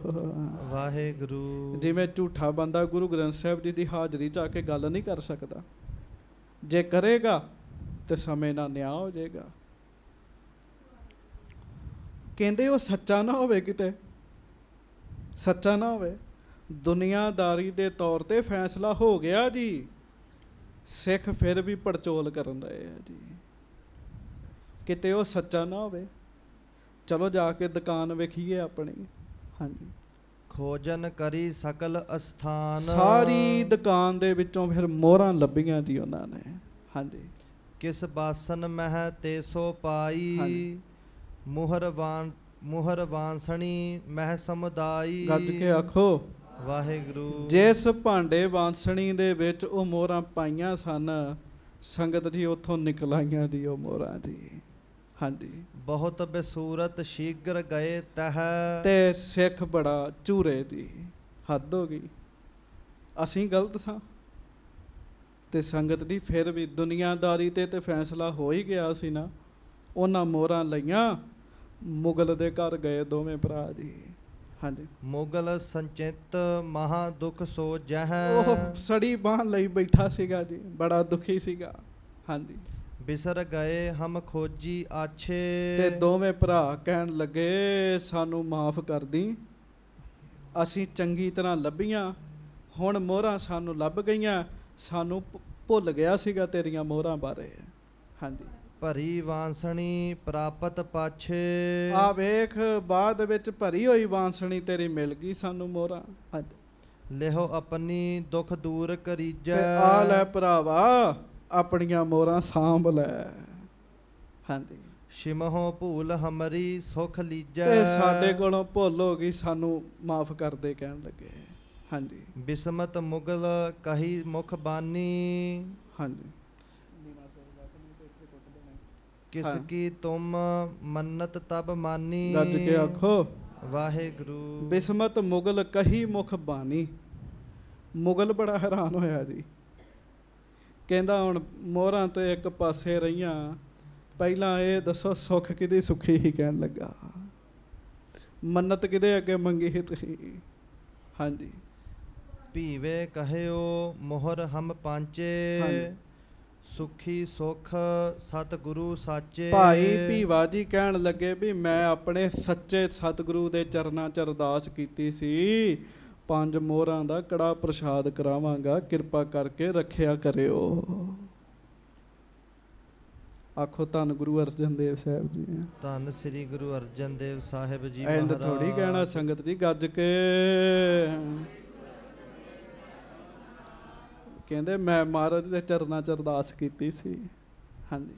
ਵਾਹਿਗੁਰੂ। ਜਿਵੇਂ ਝੂਠਾ ਬੰਦਾ ਗੁਰੂ ਗ੍ਰੰਥ ਸਾਹਿਬ ਜੀ ਦੀ ਹਾਜ਼ਰੀ 'ਚ ਆ ਕੇ ਗੱਲ ਨਹੀਂ ਕਰ ਸਕਦਾ, ਜੇ ਕਰੇਗਾ ਤੇ ਸਮੇਂ ਨਾਲ ਨਿਆਂ ਹੋ ਜਾਏਗਾ। ਕਹਿੰਦੇ ਉਹ ਸੱਚਾ ਨਾ ਹੋਵੇ, ਕਿਤੇ ਸੱਚਾ ਨਾ ਹੋਵੇ। ਦੁਨੀਆਦਾਰੀ ਦੇ ਤੌਰ ਤੇ ਫੈਸਲਾ ਹੋ ਗਿਆ ਜੀ, ਸਿੱਖ ਫਿਰ ਵੀ ਪੜਚੋਲ ਕਰਨ ਰਹੇ ਆ ਜੀ, ਕਿਤੇ ਉਹ ਸੱਚਾ ਨਾ ਹੋਵੇ। ਚਲੋ ਜਾ ਕੇ ਦੁਕਾਨ ਵੇਖੀਏ ਆਪਣੀ। ਹਾਂਜੀ, ਖੋਜਨ ਕਰੀ ਸਕਲ ਅਸਥਾਨ। ਸਾਰੀ ਦੁਕਾਨ ਦੇ ਵਿੱਚੋਂ ਫਿਰ ਮੋਹਰਾਂ ਲੱਭੀਆਂ ਜੀ ਉਹਨਾਂ ਨੇ। ਹਾਂਜੀ, ਕਿਸ ਬਾਸਨ ਮਹਿ ਤੇ ਸੋ ਪਾਈ। ਹਾਂਜੀ। ਮੁਹਰ ਵਾਂਸਣੀ ਮਹਿ ਸਮੁਦਾਈ। ਗੱਜ ਕੇ ਆਖੋ ਵਾਹਿਗੁਰੂ। ਜਿਸ ਭਾਂਡੇ ਵਾਂਸਣੀ ਦੇ ਵਿੱਚ ਉਹ ਮੋਹਰਾਂ ਪਾਈਆਂ ਸਨ, ਸੰਗਤ ਜੀ ਉੱਥੋਂ ਨਿਕਲ ਆਈਆਂ ਜੀ ਉਹ ਮੋਹਰਾਂ ਜੀ। ਹਾਂਜੀ, ਬਹੁਤ ਬਸੂਰਤ ਸ਼ੀਗਰ ਗਏ ਤਹ। ਤੇ ਸਿੱਖ ਬੜਾ ਝੂਰੇ ਜੀ, ਹੱਦ ਹੋ ਗਈ, ਅਸੀਂ ਗਲਤ ਸਾਂ। ਤੇ ਸੰਗਤ ਦੀ ਫਿਰ ਵੀ ਦੁਨੀਆਦਾਰੀ ਤੇ ਫੈਸਲਾ ਹੋ ਹੀ ਗਿਆ ਸੀ ਨਾ। ਉਹਨਾਂ ਮੋਹਰਾਂ ਲਈਆਂ, ਮੁਗਲ ਦੇ ਘਰ ਗਏ ਦੋਵੇਂ ਭਰਾ ਜੀ। ਹਾਂਜੀ, ਮੁਗਲ ਸੰਚਿਤ ਮਹਾ ਦੁਖ ਸੋ ਜਹ। ਉਹ ਸੜੀ ਬਾਂਹ ਲਈ ਬੈਠਾ ਸੀਗਾ ਜੀ, ਬੜਾ ਦੁਖੀ ਸੀਗਾ। ਹਾਂਜੀ, ਬਿਸਰ ਗਏ ਹਮ ਖੋਜੀ ਆਛੇ। ਤੇ ਦੋਵੇਂ ਭਰਾ ਕਹਿਣ ਲੱਗੇ ਸਾਨੂੰ ਮਾਫ ਕਰ ਦੀ, ਅਸੀਂ ਚੰਗੀ ਤਰ੍ਹਾਂ ਲੱਭੀਆਂ, ਹੁਣ ਮੋਹਰਾਂ ਸਾਨੂੰ ਲੱਭ ਗਈਆਂ, ਸਾਨੂੰ ਭੁੱਲ ਗਿਆ ਸੀਗਾ ਤੇਰੀਆਂ ਮੋਹਰਾਂ ਬਾਰੇ। ਹਾਂਜੀ, ਭਰੀ ਵਾਂਸਣੀ ਪ੍ਰਾਪਤ ਪਾਛੇ। ਆ ਵੇਖ ਬਾਅਦ ਵਿੱਚ ਭਰੀ ਹੋਈ ਬਾਂਸਣੀ ਤੇਰੀ ਮਿਲ ਗਈ ਸਾਨੂੰ ਮੋਹਰਾਂ। ਹਾਂਜੀ, ਲਿਹੋ ਆਪਣੀ ਦੁੱਖ ਦੂਰ ਕਰੀਜੈ। ਤੇ ਆ ਲੈ ਭਰਾਵਾ ਆਪਣੀਆਂ ਮੋਹਰਾਂ ਸਾਂਭ ਲੈ। ਹਾਂਜੀ, ਸ਼ਿਮਹੋ ਭੂਲ ਹਮਰੀ ਸੁਖ ਲੀਜੈ। ਤੇ ਸਾਡੇ ਕੋਲੋਂ ਭੁੱਲ ਹੋ ਗਈ, ਸਾਨੂੰ ਮਾਫ ਕਰ ਦੇ ਕਹਿਣ ਲੱਗੇ। ਹਾਂਜੀ, ਬਿਸਮਤ ਮੁਗਲ ਕਹੀ ਮੁਖ ਬਾਨੀ। ਹਾਂਜੀ, ਕਿਸ ਹਾਂ। ਕੀ ਤੁਮ ਮੰਨਤ ਤਬ ਮਾਨੀ। ਗੱਜ ਕੇ ਆਖੋ ਵਾਹਿਗੁਰੂ। ਬਿਸਮਤ ਮੁਗਲ ਕਹੀ ਮੁਖ ਬਾਣੀ। ਮੁਗਲ ਬੜਾ ਹੈਰਾਨ ਹੋਇਆ ਜੀ, ਕਹਿੰਦਾ ਹੁਣ ਮੋਹਰਾਂ ਤੇ ਇੱਕ ਪਾਸੇ ਰਹੀਆਂ, ਪਹਿਲਾਂ ਇਹ ਦੱਸੋ ਸੁੱਖ ਕਿਹਦੀ ਸੁਖੀ ਹੀ ਕਹਿਣ ਲੱਗਾ, ਮੰਨਤ ਕਿਹਦੇ ਅੱਗੇ ਮੰਗੀ ਸੀ ਤੁਸੀਂ। ਹਾਂਜੀ, ਭੀਵੇ ਕਹਿਓ ਮੋਹਰ ਹਮ ਪਾਂਚੇ। ਹਾਂਜੀ। ਸੁਖੀ ਸੁਖ ਸਤਿਗੁਰੂ ਸਾਚੇ। ਭਾਈ ਭੀਵਾ ਜੀ ਕਹਿਣ ਲੱਗੇ ਵੀ ਮੈਂ ਆਪਣੇ ਸੱਚੇ ਸਤਿਗੁਰੂ ਦੇ ਚਰਨਾਂ 'ਚ ਅਰਦਾਸ ਕੀਤੀ ਸੀ, 5 ਮੋਹਰਾਂ ਦਾ ਕੜਾ ਪ੍ਰਸ਼ਾਦ ਕਰਾਵਾਂਗਾ, ਕਿਰਪਾ ਕਰਕੇ ਰੱਖਿਆ ਕਰਿਓ। ਆਖੋ ਧੰਨ ਗੁਰੂ ਅਰਜਨ ਦੇਵ ਸਾਹਿਬ ਜੀ। ਧੰਨ ਸ੍ਰੀ ਗੁਰੂ ਅਰਜਨ ਦੇਵ ਸਾਹਿਬ ਜੀ ਐਂਡ ਮਹਾਰਾਜ। ਥੋੜੀ ਕਹਿਣਾ ਸੰਗਤ ਜੀ, ਗੱਜ ਕੇ ਕਹਿੰਦੇ ਮੈਂ ਮਹਾਰਾਜ ਦੇ ਚਰਨਾਂ 'ਚ ਅਰਦਾਸ ਕੀਤੀ ਸੀ। ਹਾਂਜੀ,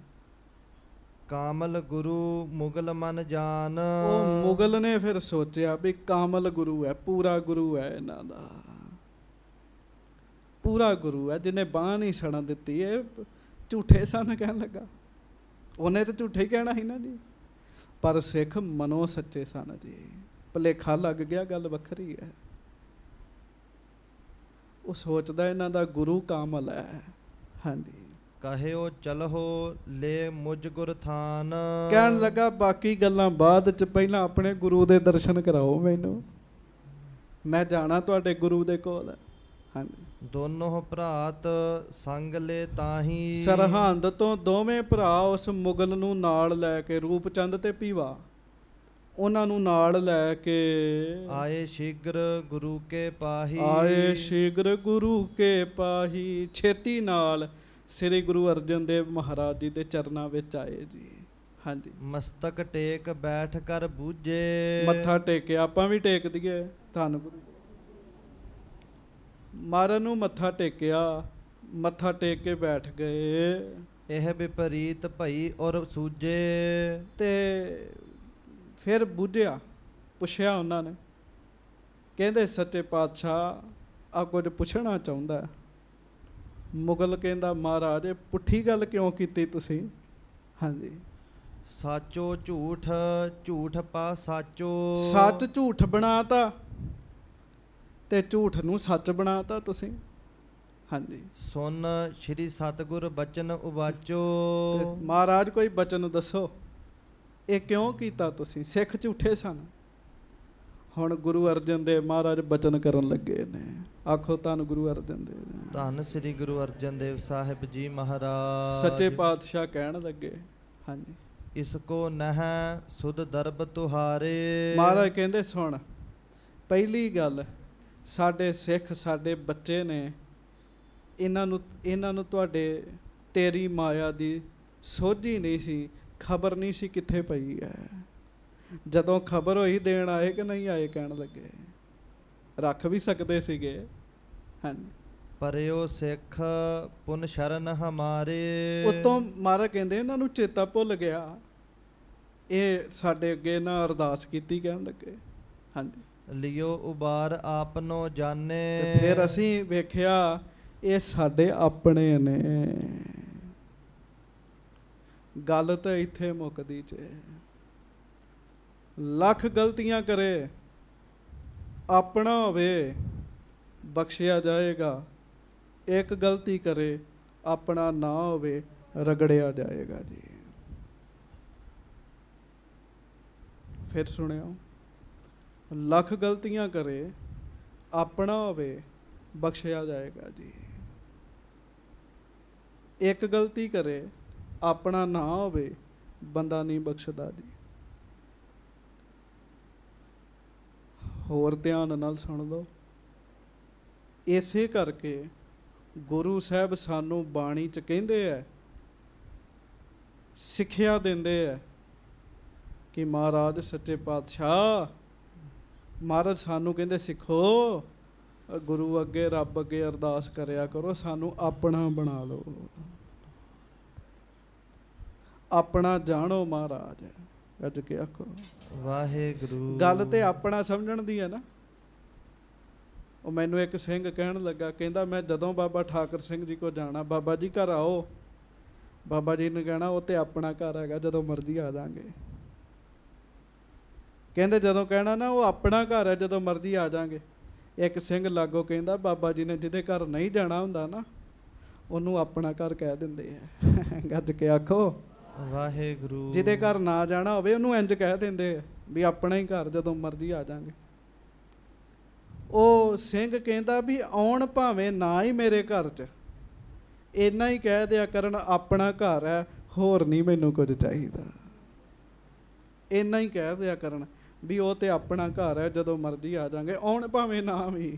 ਕਾਮਲ ਗੁਰੂ ਮੁਗਲ ਮਨ ਜਾਨ। ਉਹ ਮੁਗਲ ਨੇ ਫਿਰ ਸੋਚਿਆ ਵੀ ਕਾਮਲ ਗੁਰੂ ਹੈ, ਪੂਰਾ ਗੁਰੂ ਹੈ ਇਹਨਾਂ ਦਾ, ਪੂਰਾ ਗੁਰੂ ਹੈ, ਜਿਹਨੇ ਬਾਂਹ ਨਹੀਂ ਸੜਨ ਦਿੱਤੀ। ਇਹ ਝੂਠੇ ਸਨ ਕਹਿਣ ਲੱਗਾ, ਉਹਨੇ ਤਾਂ ਝੂਠੇ ਹੀ ਕਹਿਣਾ ਸੀ ਨਾ ਜੀ, ਪਰ ਸਿੱਖ ਮਨੋਂ ਸੱਚੇ ਸਨ ਜੀ। ਭੁਲੇਖਾ ਲੱਗ ਗਿਆ, ਗੱਲ ਵੱਖਰੀ ਹੈ। ਉਹ ਸੋਚਦਾ ਇਹਨਾਂ ਦਾ ਗੁਰੂ ਕਾਮਲ ਹੈ। ਹਾਂਜੀ, ਕਹਿਓ ਚਲਹੋ ਲੈ ਮੁਝ ਗੁਰ ਥਾਨ। ਕਹਿਣ ਲੱਗਾ ਬਾਕੀ ਗੱਲਾਂ ਬਾਅਦ ਚ, ਪਹਿਲਾਂ ਆਪਣੇ ਗੁਰੂ ਦੇ ਦਰਸ਼ਨ ਕਰਾਓ ਮੈਨੂੰ, ਮੈਂ ਜਾਣਾ ਤੁਹਾਡੇ ਗੁਰੂ ਦੇ ਕੋਲ। ਹਾਂਜੀ, ਦੋਨੋਂ ਭਰਾਤ ਸੰਗ ਲੈ ਤਾਹੀ। ਸਰਹੰਦ ਤੋਂ ਦੋਵੇਂ ਭਰਾ ਉਸ ਮੁਗਲ ਨੂੰ ਨਾਲ ਲੈ ਕੇ, ਰੂਪਚੰਦ ਤੇ ਭੀਵਾ, ਉਹਨਾਂ ਨੂੰ ਨਾਲ ਲੈ ਕੇ ਆਏ ਸ਼ੀਗਰ ਗੁਰੂ ਕੇ ਪਾਹੀ। ਆਏ ਸ਼ੀਗਰ ਗੁਰੂ ਕੇ ਪਾਹੀ, ਛੇਤੀ ਨਾਲ ਸ੍ਰੀ ਗੁਰੂ ਅਰਜਨ ਦੇਵ ਮਹਾਰਾਜ ਜੀ ਦੇ ਚਰਨਾਂ ਵਿੱਚ ਆਏ ਜੀ। ਹਾਂਜੀ, ਮਸਤਕ ਟੇਕ ਬੈਠ ਕਰ ਬੂਝੇ। ਮੱਥਾ ਟੇਕਿਆ, ਆਪਾਂ ਵੀ ਟੇਕ ਦਈਏ। ਧੰਨ ਗੁਰੂ ਮਹਾਰਾਜ ਨੂੰ ਮੱਥਾ ਟੇਕਿਆ, ਮੱਥਾ ਟੇਕ ਕੇ ਬੈਠ ਗਏ। ਇਹ ਵਿਪਰੀਤ ਭਈ ਔਰ ਸੂਝੇ। ਤੇ ਫਿਰ ਬੁੱਝਿਆ, ਪੁੱਛਿਆ ਉਹਨਾਂ ਨੇ, ਕਹਿੰਦੇ ਸੱਚੇ ਪਾਤਸ਼ਾਹ ਆ ਕੁਝ ਪੁੱਛਣਾ ਚਾਹੁੰਦਾ। ਮੁਗਲ ਕਹਿੰਦਾ ਮਹਾਰਾਜ ਇਹ ਪੁੱਠੀ ਗੱਲ ਕਿਉਂ ਕੀਤੀ ਤੁਸੀਂ। ਹਾਂਜੀ, ਸਾਚੋ ਝੂਠ ਝੂਠ ਪਾ ਸਾਚੋ। ਸੱਚ ਝੂਠ ਬਣਾਤਾ ਤੇ ਝੂਠ ਨੂੰ ਸੱਚ ਬਣਾਤਾ ਤੁਸੀਂ। ਹਾਂਜੀ, ਸੁਨ ਸ਼੍ਰੀ ਸਤਿਗੁਰ ਬਚਨ ਉਵਾਚੋ। ਤੇ ਮਹਾਰਾਜ ਕੋਈ ਬਚਨ ਦੱਸੋ, ਇਹ ਕਿਉਂ ਕੀਤਾ ਤੁਸੀਂ। ਸਿੱਖ ਝੂਠੇ ਸਨ। ਹੁਣ ਗੁਰੂ ਅਰਜਨ ਦੇਵ ਮਹਾਰਾਜ ਬਚਨ ਕਰਨ ਲੱਗੇ ਨੇ। ਆਖੋ ਧੰਨ ਗੁਰੂ ਅਰਜਨ ਦੇਵ। ਧੰਨ ਸ੍ਰੀ ਗੁਰੂ ਅਰਜਨ ਦੇਵ ਸਾਹਿਬ ਜੀ ਮਹਾਰਾਜ। ਸੱਚੇ ਪਾਤਸ਼ਾਹ ਕਹਿਣ ਲੱਗੇ। ਹਾਂਜੀ, ਇਸ ਕੋ ਨਹ ਸੁਧ ਦਰਬ ਤੁਹਾਰੇ। ਮਹਾਰਾਜ ਕਹਿੰਦੇ ਸੁਣ, ਪਹਿਲੀ ਗੱਲ ਸਾਡੇ ਸਿੱਖ ਸਾਡੇ ਬੱਚੇ ਨੇ, ਇਹਨਾਂ ਨੂੰ ਤੁਹਾਡੇ ਤੇਰੀ ਮਾਇਆ ਦੀ ਸੋਝੀ ਨਹੀਂ ਸੀ, ਖਬਰ ਨਹੀਂ ਸੀ ਕਿੱਥੇ ਪਈ ਹੈ। ਜਦੋਂ ਖਬਰ ਹੋਈ ਦੇਣ ਆਏ ਕਿ ਨਹੀਂ ਆਏ, ਕਹਿਣ ਲੱਗੇ ਰੱਖ ਵੀ ਸਕਦੇ ਸੀਗੇ। ਹਾਂਜੀ, ਪਰਿਓ ਸਿੱਖ ਪੁਨ ਸ਼ਰਨ ਹਮਾਰੇ। ਉਤੋਂ ਮਹਾਰਾਜ ਕਹਿੰਦੇ ਇਹਨਾਂ ਨੂੰ ਚੇਤਾ ਭੁੱਲ ਗਿਆ, ਇਹ ਸਾਡੇ ਅੱਗੇ ਨਾ ਅਰਦਾਸ ਕੀਤੀ, ਕਹਿਣ ਲੱਗੇ ਹਾਂਜੀ ਲਿਓ ਉਬਾਰ ਆਪਨੋ ਜਾਣੇ। ਤੇ ਫਿਰ ਅਸੀਂ ਵੇਖਿਆ ਇਹ ਸਾਡੇ ਆਪਣੇ ਨੇ। ਗੱਲ ਤਾਂ ਇੱਥੇ ਮੁੱਕਦੀ ਚ, ਲੱਖ ਗਲਤੀਆਂ ਕਰੇ ਆਪਣਾ ਹੋਵੇ ਬਖਸ਼ਿਆ ਜਾਏਗਾ, ਇੱਕ ਗਲਤੀ ਕਰੇ ਆਪਣਾ ਨਾ ਹੋਵੇ ਰਗੜਿਆ ਜਾਏਗਾ ਜੀ। ਫਿਰ ਸੁਣਿਓ, ਲੱਖ ਗਲਤੀਆਂ ਕਰੇ ਆਪਣਾ ਹੋਵੇ ਬਖਸ਼ਿਆ ਜਾਏਗਾ ਜੀ, ਇੱਕ ਗਲਤੀ ਕਰੇ ਆਪਣਾ ਨਾ ਹੋਵੇ ਬੰਦਾ ਨਹੀਂ ਬਖਸ਼ਦਾ ਜੀ। ਹੋਰ ਧਿਆਨ ਨਾਲ ਸੁਣ ਲਓ। ਇਸੇ ਕਰਕੇ ਗੁਰੂ ਸਾਹਿਬ ਸਾਨੂੰ ਬਾਣੀ ਚ ਕਹਿੰਦੇ ਐ, ਸਿੱਖਿਆ ਦਿੰਦੇ ਐ ਕਿ ਮਹਾਰਾਜ ਸੱਚੇ ਪਾਤਸ਼ਾਹ, ਮਹਾਰਾਜ ਸਾਨੂੰ ਕਹਿੰਦੇ ਸਿੱਖੋ, ਗੁਰੂ ਅੱਗੇ ਰੱਬ ਅੱਗੇ ਅਰਦਾਸ ਕਰਿਆ ਕਰੋ, ਸਾਨੂੰ ਆਪਣਾ ਬਣਾ ਲਓ, ਆਪਣਾ ਜਾਣੋ ਮਹਾਰਾਜ। ਅੱਜ ਕੇ ਆਖੋ ਵਾਹਿਗੁਰੂ। ਗੱਲ ਤੇ ਆਪਣਾ ਸਮਝਣ ਦੀ ਹੈ ਨਾ। ਉਹ ਮੈਨੂੰ ਇੱਕ ਸਿੰਘ ਕਹਿਣ ਲੱਗਾ, ਕਹਿੰਦਾ ਮੈਂ ਜਦੋਂ ਬਾਬਾ ਠਾਕਰ ਸਿੰਘ ਜੀ ਕੋਲ ਜਾਣਾ, ਬਾਬਾ ਜੀ ਘਰ ਆਓ, ਬਾਬਾ ਜੀ ਨੇ ਕਹਿਣਾ ਉਹ ਤੇ ਆਪਣਾ ਘਰ ਹੈਗਾ, ਜਦੋਂ ਮਰਜ਼ੀ ਆ ਜਾਵਾਂਗੇ। ਕਹਿੰਦੇ ਜਦੋਂ ਕਹਿਣਾ ਨਾ ਉਹ ਆਪਣਾ ਘਰ ਹੈ, ਜਦੋਂ ਮਰਜ਼ੀ ਆ ਜਾਵਾਂਗੇ। ਇੱਕ ਸਿੰਘ ਲਾਗੋ ਕਹਿੰਦਾ ਬਾਬਾ ਜੀ ਨੇ ਜਿਹਦੇ ਘਰ ਨਹੀਂ ਜਾਣਾ ਹੁੰਦਾ ਨਾ, ਉਹਨੂੰ ਆਪਣਾ ਘਰ ਕਹਿ ਦਿੰਦੇ ਆ। ਗੱਜ ਕੇ ਆਖੋ ਵਾਹਿਗੁਰੂ। ਜਿਹਦੇ ਘਰ ਨਾ ਜਾਣਾ ਹੋਵੇ ਉਹਨੂੰ ਇੰਜ ਕਹਿ ਦਿੰਦੇ ਆ ਵੀ ਆਪਣਾ ਹੀ ਘਰ, ਜਦੋਂ ਮਰਜ਼ੀ ਆ ਜਾਵਾਂਗੇ। ਉਹ ਸਿੰਘ ਕਹਿੰਦਾ ਵੀ ਆਉਣ ਭਾਵੇਂ ਨਾ ਹੀ ਮੇਰੇ ਘਰ 'ਚ, ਇੰਨਾ ਹੀ ਕਹਿ ਦਿਆ ਕਰਨ ਆਪਣਾ ਘਰ ਹੈ, ਹੋਰ ਨਹੀਂ ਮੈਨੂੰ ਕੁਝ ਚਾਹੀਦਾ। ਇੰਨਾ ਹੀ ਕਹਿ ਦਿਆ ਕਰਨ ਵੀ ਉਹ ਤੇ ਆਪਣਾ ਘਰ ਹੈ, ਜਦੋਂ ਮਰਜ਼ੀ ਆ ਜਾਵਾਂਗੇ, ਆਉਣ ਭਾਵੇਂ ਨਾ ਵੀ।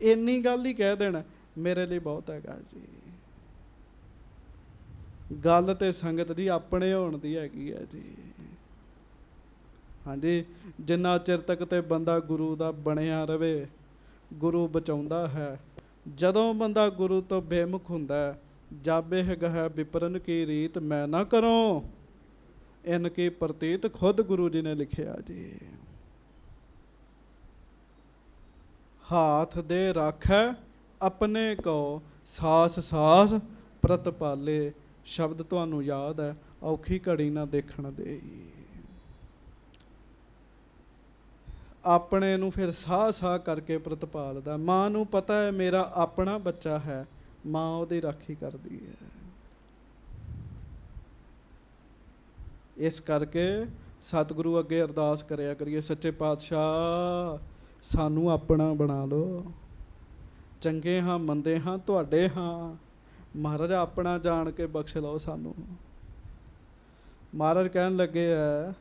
ਇੰਨੀ ਗੱਲ ਹੀ ਕਹਿ ਦੇਣਾ ਮੇਰੇ ਲਈ ਬਹੁਤ ਹੈਗਾ ਜੀ। ਗੱਲ ਤੇ ਸੰਗਤ ਦੀ ਆਪਣੇ ਹੋਣ ਦੀ ਹੈਗੀ ਹੈ ਜੀ। ਹਾਂਜੀ, ਜਿੰਨਾ ਚਿਰ ਤੱਕ ਤੇ ਬੰਦਾ ਗੁਰੂ ਦਾ ਬਣਿਆ ਰਵੇ, ਗੁਰੂ ਬਚਾਉਂਦਾ ਹੈ। ਜਦੋਂ ਬੰਦਾ ਗੁਰੂ ਤੋਂ ਬੇਮੁਖ ਹੁੰਦਾ, ਜਾਬੇ ਗਹਿ ਵਿਪਰਨ ਕੀ ਰੀਤ ਮੈਂ ਨਾ ਕਰੋ, ਇਨ ਕੀ ਪ੍ਰਤੀਤ, ਖੁਦ ਗੁਰੂ ਜੀ ਨੇ ਲਿਖਿਆ ਜੀ। ਹਾਥ ਦੇ ਰਾਖੈ ਆਪਣੇ ਕੋ, ਸਾਸ ਸਾਸ ਪ੍ਰਤਪਾਲੇ। ਸ਼ਬਦ ਤੁਹਾਨੂੰ ਯਾਦ ਹੈ, ਔਖੀ ਘੜੀ ਨਾ ਦੇਖਣ ਦੇ। ਆਪਣੇ ਨੂੰ ਫਿਰ ਸਾਹ ਸਾਹ ਕਰਕੇ ਪ੍ਰਤਪਾਲਦਾ। ਮਾਂ ਨੂੰ ਪਤਾ ਹੈ ਮੇਰਾ ਆਪਣਾ ਬੱਚਾ ਹੈ, ਮਾਂ ਉਹਦੀ ਰਾਖੀ ਕਰਦੀ ਹੈ। ਇਸ ਕਰਕੇ ਸਤਿਗੁਰੂ ਅੱਗੇ ਅਰਦਾਸ ਕਰਿਆ ਕਰੀਏ, ਸੱਚੇ ਪਾਤਸ਼ਾਹ ਸਾਨੂੰ ਆਪਣਾ ਬਣਾ ਲਓ। ਚੰਗੇ ਹਾਂ ਮੰਦੇ ਹਾਂ ਤੁਹਾਡੇ ਹਾਂ, ਮਹਾਰਾਜ ਆਪਣਾ ਜਾਣ ਕੇ ਬਖਸ਼ ਲਓ ਸਾਨੂੰ। ਮਹਾਰਾਜ ਕਹਿਣ ਲੱਗੇ ਹੈ,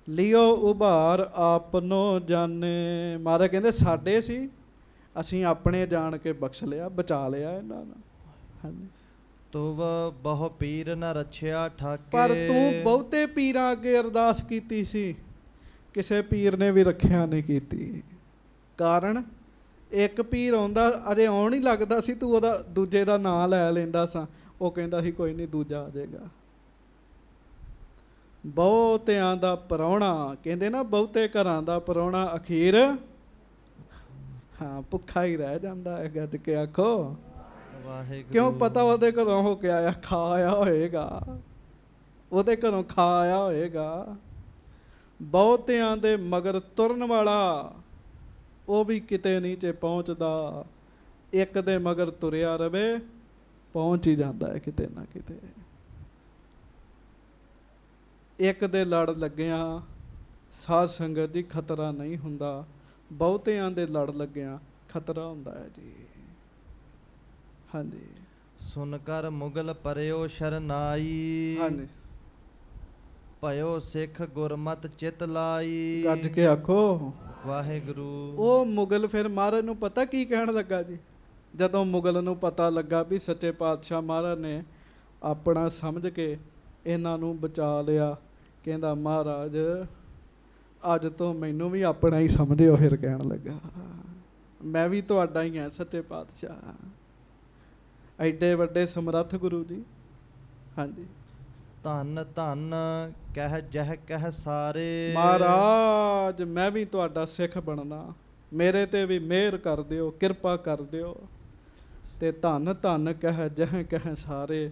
ਲਿਓ ਉਭਾਰ ਆਪਨੋ ਜਾਣੇ। ਮਹਾਰਾਜ ਕਹਿੰਦੇ ਸਾਡੇ ਸੀ, ਅਸੀਂ ਆਪਣੇ ਜਾਣ ਕੇ ਬਖਸ਼ ਲਿਆ, ਬਚਾ ਲਿਆ ਇਹਨਾਂ ਨੂੰ। ਹਾਂਜੀ, ਤੁਵ ਬਹੁ ਪੀਰ ਨ ਰਛਿਆ ਠਾਕੇ। ਪਰ ਤੂੰ ਬਹੁਤੇ ਪੀਰਾਂ ਅੱਗੇ ਅਰਦਾਸ ਕੀਤੀ ਸੀ, ਕਿਸੇ ਪੀਰ ਨੇ ਵੀ ਰੱਖਿਆ ਨਹੀਂ ਕੀਤੀ। ਕਾਰਨ ਇੱਕ ਪੀਰ ਆਉਂਦਾ, ਅਜੇ ਆਉਣ ਹੀ ਲੱਗਦਾ ਸੀ, ਤੂੰ ਉਹਦਾ ਦੂਜੇ ਦਾ ਨਾਂ ਲੈ ਲੈਂਦਾ ਸਾਂ, ਉਹ ਕਹਿੰਦਾ ਸੀ ਕੋਈ ਨਹੀਂ ਦੂਜਾ ਆ ਜਾਏਗਾ। ਬਹੁਤਿਆਂ ਦਾ ਪ੍ਰਾਹੁਣਾ, ਕਹਿੰਦੇ ਨਾ ਬਹੁਤੇ ਘਰਾਂ ਦਾ ਪ੍ਰਾਹੁਣਾ ਅਖੀਰ ਹਾਂ ਭੁੱਖਾ ਹੀ ਰਹਿ ਜਾਂਦਾ ਹੈ। ਗੱਜ ਕੇ ਆਖੋ ਵਾਹਿਗੁਰੂ। ਕਿਉਂ? ਪਤਾ ਉਹਦੇ ਘਰੋਂ ਹੋ ਕੇ ਆਇਆ, ਖਾ ਆਇਆ ਹੋਏਗਾ, ਉਹਦੇ ਘਰੋਂ ਖਾ ਆਇਆ ਹੋਏਗਾ। ਬਹੁਤਿਆਂ ਦੇ ਮਗਰ ਤੁਰਨ ਵਾਲਾ, ਉਹ ਵੀ ਕਿਤੇ ਨਹੀਂ ਜੇ ਪਹੁੰਚਦਾ। ਇੱਕ ਦੇ ਮਗਰ ਤੁਰਿਆ ਰਵੇ, ਪਹੁੰਚ ਹੀ ਜਾਂਦਾ ਹੈ ਕਿਤੇ ਨਾ ਕਿਤੇ। ਇੱਕ ਦੇ ਲੜ ਲੱਗਿਆਂ ਸਾਧ ਸੰਗਤ ਦੀ ਖਤਰਾ ਨਹੀਂ ਹੁੰਦਾ, ਬਹੁਤਿਆਂ ਦੇ ਲੜ ਲੱਗਿਆਂ ਖਤਰਾ ਹੁੰਦਾ ਹੈ ਜੀ। ਹਾਂਜੀ, ਸੁਨ ਕਰ ਮੁਗਲ ਪਰਿਓ ਸ਼ਰਨਾਈ। ਹਾਂਜੀ, ਭਇਓ ਸਿੱਖ ਗੁਰਮਤ ਚਿਤ ਲਾਈ। ਗੱਜ ਕੇ ਆਖੋ ਵਾਹਿਗੁਰੂ। ਉਹ ਮੁਗਲ ਫਿਰ ਮਹਾਰਾਜ ਨੂੰ ਪਤਾ ਕੀ ਕਹਿਣ ਲੱਗਾ ਜੀ? ਜਦੋਂ ਮੁਗਲ ਨੂੰ ਪਤਾ ਲੱਗਾ ਵੀ ਸੱਚੇ ਪਾਤਸ਼ਾਹ ਮਹਾਰਾਜ ਨੇ ਆਪਣਾ ਸਮਝ ਕੇ ਇਹਨਾਂ ਨੂੰ ਬਚਾ ਲਿਆ, ਕਹਿੰਦਾ ਮਹਾਰਾਜ ਅੱਜ ਤੋਂ ਮੈਨੂੰ ਵੀ ਆਪਣਾ ਹੀ ਸਮਝਿਓ। ਫਿਰ ਕਹਿਣ ਲੱਗਾ ਮੈਂ ਵੀ ਤੁਹਾਡਾ ਹੀ ਹਾਂ ਸੱਚੇ ਪਾਤਸ਼ਾਹ। ਐਡੇ ਵੱਡੇ ਸਮਰੱਥ ਗੁਰੂ ਜੀ। ਹਾਂਜੀ। ਧੰਨ ਧੰਨ ਕਹਿ ਜਹ ਕਹਿ ਸਾਰੇ। ਮਹਾਰਾਜ ਮੈਂ ਵੀ ਤੁਹਾਡਾ ਸਿੱਖ ਬਣਨਾ, ਮੇਰੇ ਤੇ ਵੀ ਮਿਹਰ ਕਰ ਦਿਓ, ਕਿਰਪਾ ਕਰ ਦਿਓ। ਤੇ ਧੰਨ ਧੰਨ ਕਹਿ ਜਹ ਕਹਿ ਸਾਰੇ।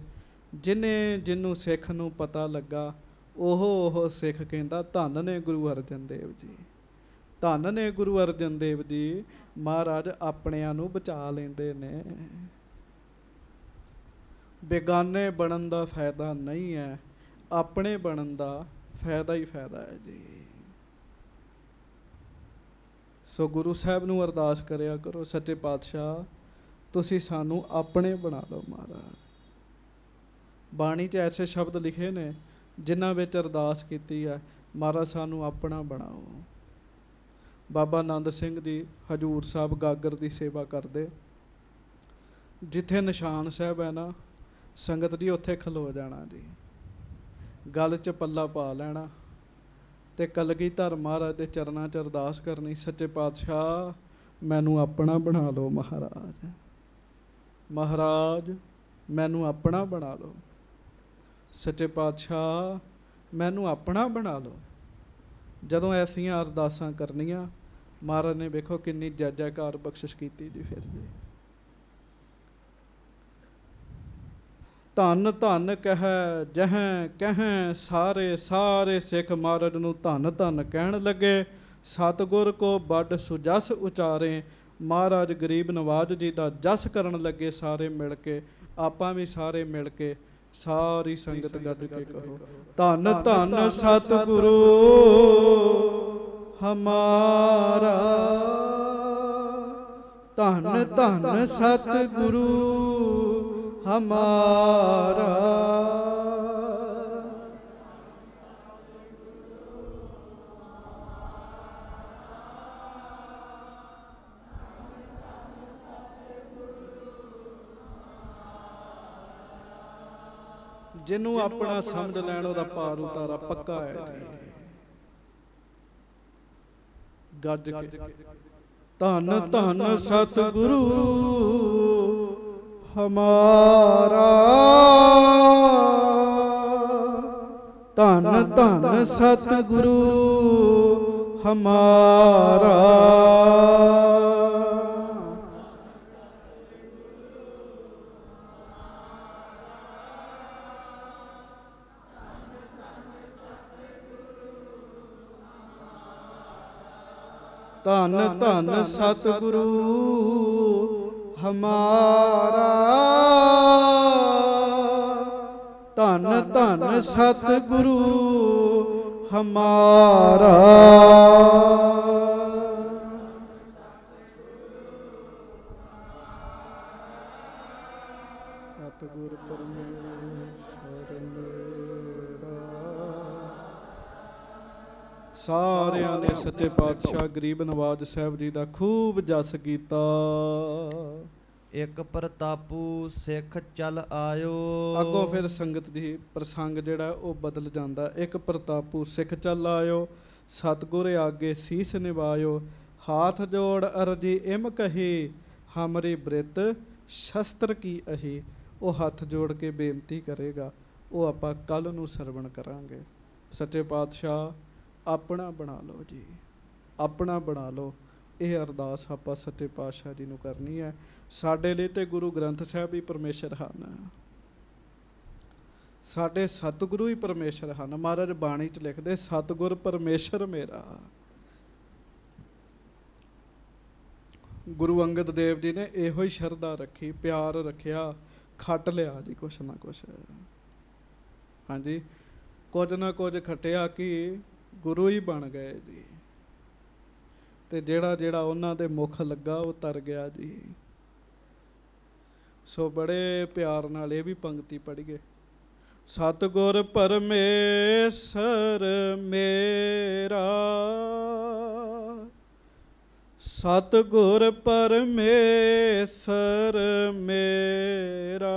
ਜਿਹਨੂੰ ਸਿੱਖ ਨੂੰ ਪਤਾ ਲੱਗਾ ਉਹ ਸਿੱਖ ਕਹਿੰਦਾ ਧੰਨ ਨੇ ਗੁਰੂ ਅਰਜਨ ਦੇਵ ਜੀ, ਧੰਨ ਨੇ ਗੁਰੂ ਅਰਜਨ ਦੇਵ ਜੀ। ਮਹਾਰਾਜ ਆਪਣਿਆਂ ਨੂੰ ਬਚਾ ਲੈਂਦੇ ਨੇ। ਬੇਗਾਨੇ ਬਣਨ ਦਾ ਫਾਇਦਾ ਨਹੀਂ ਹੈ, ਆਪਣੇ ਬਣਨ ਦਾ ਫਾਇਦਾ ਹੀ ਫਾਇਦਾ ਹੈ ਜੀ। ਸੋ ਗੁਰੂ ਸਾਹਿਬ ਨੂੰ ਅਰਦਾਸ ਕਰਿਆ ਕਰੋ, ਸੱਚੇ ਪਾਤਸ਼ਾਹ ਤੁਸੀਂ ਸਾਨੂੰ ਆਪਣੇ ਬਣਾ ਲਓ। ਮਹਾਰਾਜ ਬਾਣੀ 'ਚ ਐਸੇ ਸ਼ਬਦ ਲਿਖੇ ਨੇ ਜਿਨ੍ਹਾਂ ਵਿੱਚ ਅਰਦਾਸ ਕੀਤੀ ਹੈ, ਮਹਾਰਾਜ ਸਾਨੂੰ ਆਪਣਾ ਬਣਾਓ। ਬਾਬਾ ਆਨੰਦ ਸਿੰਘ ਜੀ ਹਜ਼ੂਰ ਸਾਹਿਬ ਗਾਗਰ ਦੀ ਸੇਵਾ ਕਰਦੇ, ਜਿੱਥੇ ਨਿਸ਼ਾਨ ਸਾਹਿਬ ਹੈ ਨਾ ਸੰਗਤ ਜੀ ਉੱਥੇ ਖਲੋ ਜਾਣਾ ਜੀ, ਗਲ 'ਚ ਪੱਲਾ ਪਾ ਲੈਣਾ ਤੇ ਕਲਗੀਧਰ ਮਹਾਰਾਜ ਦੇ ਚਰਨਾਂ 'ਚ ਅਰਦਾਸ ਕਰਨੀ, ਸੱਚੇ ਪਾਤਸ਼ਾਹ ਮੈਨੂੰ ਆਪਣਾ ਬਣਾ ਲਓ। ਮਹਾਰਾਜ ਮਹਾਰਾਜ ਮੈਨੂੰ ਆਪਣਾ ਬਣਾ ਲਓ। ਸੱਚੇ ਪਾਤਸ਼ਾਹ ਮੈਨੂੰ ਆਪਣਾ ਬਣਾ ਲਓ। ਜਦੋਂ ਐਸੀਆਂ ਅਰਦਾਸਾਂ ਕਰਨੀਆਂ ਮਹਾਰਾਜ ਨੇ ਵੇਖੋ ਕਿੰਨੀ ਜੈ ਜੈਕਾਰ ਬਖਸ਼ਿਸ਼ ਕੀਤੀ ਜੀ। ਫਿਰ ਜੀ ਧੰਨ ਧੰਨ ਕਹਿ ਜਹ ਕਹਿ ਸਾਰੇ। ਸਾਰੇ ਸਿੱਖ ਮਹਾਰਾਜ ਨੂੰ ਧੰਨ ਧੰਨ ਕਹਿਣ ਲੱਗੇ। ਸਤਿਗੁਰ ਕੋ ਵੱਡ ਸੁਜਸ ਉਚਾਰੇ। ਮਹਾਰਾਜ ਗਰੀਬ ਨਵਾਜ ਜੀ ਦਾ ਜਸ ਕਰਨ ਲੱਗੇ ਸਾਰੇ ਮਿਲ ਕੇ। ਆਪਾਂ ਵੀ ਸਾਰੇ ਮਿਲ ਕੇ ਸਾਰੀ ਸੰਗਤ ਗੱਜ ਕੇ ਕਹੋ ਧੰਨ ਧੰਨ ਸਤਿਗੁਰੂ ਹਮਾਰਾ, ਧੰਨ ਧੰਨ ਸਤਿਗੁਰੂ ਹਮਾਰਾ। ਜਿਹਨੂੰ ਆਪਣਾ ਸਮਝ ਲੈਣ ਉਹਦਾ ਪਾਰ ਉਤਾਰਾ ਪੱਕਾ ਹੈ ਜੀ। ਗੱਜ ਕੇ ਧੰਨ ਧੰਨ ਸਤਿਗੁਰੂ ਹਮਾਰਾ, ਧੰਨ ਧੰਨ ਸਤਿਗੁਰੂ ਹਮਾਰਾ। ਧੰਨ ਧੰਨ ਸਤਿਗੁਰੂ ਹਮਾਰਾ, ਧੰਨ ਧੰਨ ਸਤਿਗੁਰੂ ਹਮਾਰਾ। ਸਤਿਗੁਰ ਪਰਮੇਸ਼ਰ ਮੇਰਾ। ਸਾਰਿਆਂ ਨੇ ਸੱਚੇ ਪਾਤਸ਼ਾਹ ਗਰੀਬ ਨਵਾਜ ਸਾਹਿਬ ਜੀ ਦਾ ਖੂਬ ਜਸ ਕੀਤਾ। ਇੱਕ ਪ੍ਰਤਾਪੂ ਸਿੱਖ ਚੱਲ ਆਇਓ। ਅੱਗੋਂ ਫਿਰ ਸੰਗਤ ਜੀ ਪ੍ਰਸੰਗ ਜਿਹੜਾ ਉਹ ਬਦਲ ਜਾਂਦਾ। ਇੱਕ ਪ੍ਰਤਾਪੂ ਸਿੱਖ ਚੱਲ ਆਇਓ, ਸਤਿਗੁਰ ਆਗੇ ਸੀਸ ਨਿਵਾਇਓ। ਹਾਥ ਜੋੜ ਅਰਜੀ ਇਮ ਕਹੀ, ਹਮਰੀ ਬ੍ਰਿਤ ਸ਼ਸਤਰ ਕੀ ਅਹੀ। ਉਹ ਹੱਥ ਜੋੜ ਕੇ ਬੇਨਤੀ ਕਰੇਗਾ, ਉਹ ਆਪਾਂ ਕੱਲ੍ਹ ਨੂੰ ਸਰਵਣ ਕਰਾਂਗੇ। ਸੱਚੇ ਪਾਤਸ਼ਾਹ ਆਪਣਾ ਬਣਾ ਲਓ ਜੀ, ਆਪਣਾ ਬਣਾ ਲਓ। ਇਹ ਅਰਦਾਸ ਆਪਾਂ ਸੱਚੇ ਪਾਤਸ਼ਾਹ ਜੀ ਨੂੰ ਕਰਨੀ ਹੈ। ਸਾਡੇ ਲਈ ਤੇ ਗੁਰੂ ਗ੍ਰੰਥ ਸਾਹਿਬ ਹੀ ਪਰਮੇਸ਼ਰ ਹਨ, ਸਾਡੇ ਸਤਿਗੁਰੂ ਹੀ ਪਰਮੇਸ਼ਰ ਹਨ। ਮਹਾਰਾਜ ਬਾਣੀ 'ਚ ਲਿਖਦੇ ਸਤਿਗੁਰ ਪਰਮੇਸ਼ਰ ਮੇਰਾ। ਗੁਰੂ ਅੰਗਦ ਦੇਵ ਜੀ ਨੇ ਇਹੋ ਹੀ ਸ਼ਰਧਾ ਰੱਖੀ, ਪਿਆਰ ਰੱਖਿਆ, ਖੱਟ ਲਿਆ ਜੀ ਕੁਛ ਨਾ ਕੁਛ। ਹਾਂਜੀ, ਕੁਝ ਨਾ ਕੁਝ ਖੱਟਿਆ ਕਿ ਗੁਰੂ ਹੀ ਬਣ ਗਏ ਜੀ। ਤੇ ਜਿਹੜਾ ਉਹਨਾਂ ਦੇ ਮੁੱਖ ਲੱਗਾ ਉਹ ਤਰ ਗਿਆ ਜੀ। ਸੋ ਬੜੇ ਪਿਆਰ ਨਾਲ ਇਹ ਵੀ ਪੰਕਤੀ ਪੜ੍ਹੀਏ। ਸਤਿਗੁਰ ਪਰਮੇਸ਼ਰ ਮੇਰਾ, ਸਤਿਗੁਰ ਪਰਮੇਸ਼ਰ ਮੇਰਾ।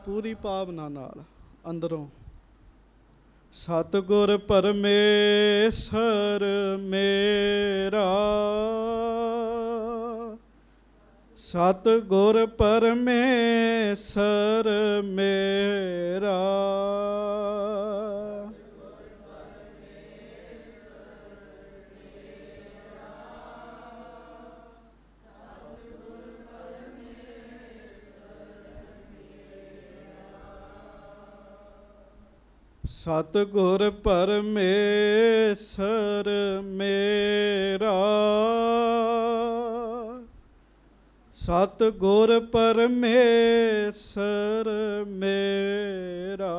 ਪੂਰੀ ਭਾਵਨਾ ਨਾਲ ਅੰਦਰੋਂ, ਸਤਿਗੁਰ ਪਰਮੇਸ਼ਰ ਮੇਰਾ, ਸਤਿਗੁਰ ਪਰਮੇਸ਼ਰ ਮੇਰਾ। ਸਤਿਗੁਰ ਪਰਮੇਸ਼ਰ ਮੇਰਾ, ਸਤਿਗੁਰ ਪਰਮੇਸ਼ਰ ਮੇਰਾ।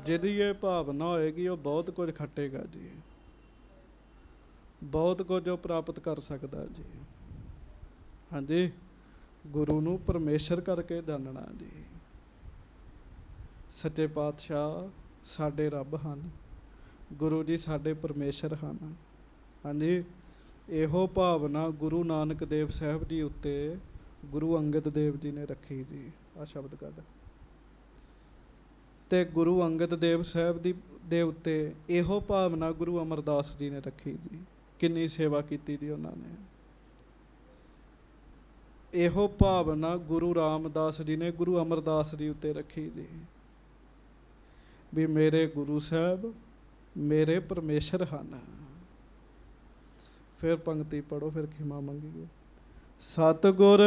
ਜਿਹਦੀ ਇਹ ਭਾਵਨਾ ਹੋਏਗੀ ਉਹ ਬਹੁਤ ਕੁਝ ਖੱਟੇਗਾ ਜੀ, ਬਹੁਤ ਕੁਝ ਉਹ ਪ੍ਰਾਪਤ ਕਰ ਸਕਦਾ ਜੀ। ਹਾਂਜੀ, ਗੁਰੂ ਨੂੰ ਪਰਮੇਸ਼ਰ ਕਰਕੇ ਜਾਣਨਾ ਜੀ। ਸੱਚੇ ਪਾਤਸ਼ਾਹ ਸਾਡੇ ਰੱਬ ਹਨ, ਗੁਰੂ ਜੀ ਸਾਡੇ ਪਰਮੇਸ਼ਰ ਹਨ। ਹਾਂਜੀ, ਇਹੋ ਭਾਵਨਾ ਗੁਰੂ ਨਾਨਕ ਦੇਵ ਸਾਹਿਬ ਜੀ ਉੱਤੇ ਗੁਰੂ ਅੰਗਦ ਦੇਵ ਜੀ ਨੇ ਰੱਖੀ ਜੀ। ਆ ਸ਼ਬਦ ਕੱਢ। ਤੇ ਗੁਰੂ ਅੰਗਦ ਦੇਵ ਸਾਹਿਬ ਦੇ ਉੱਤੇ ਇਹੋ ਭਾਵਨਾ ਗੁਰੂ ਅਮਰਦਾਸ ਜੀ ਨੇ ਰੱਖੀ ਜੀ। ਕਿੰਨੀ ਸੇਵਾ ਕੀਤੀ ਜੀ ਉਹਨਾਂ ਨੇ। ਇਹੋ ਭਾਵਨਾ ਗੁਰੂ ਰਾਮਦਾਸ ਜੀ ਨੇ ਗੁਰੂ ਅਮਰਦਾਸ ਜੀ ਉੱਤੇ ਰੱਖੀ ਜੀ, ਵੀ ਮੇਰੇ ਗੁਰੂ ਸਾਹਿਬ ਮੇਰੇ ਪਰਮੇਸ਼ਰ ਹਨ। ਫਿਰ ਪੰਕਤੀ ਪੜੋ, ਫਿਰ ਖਿਮਾ ਮੰਗੀਏ। ਸਤਿਗੁਰ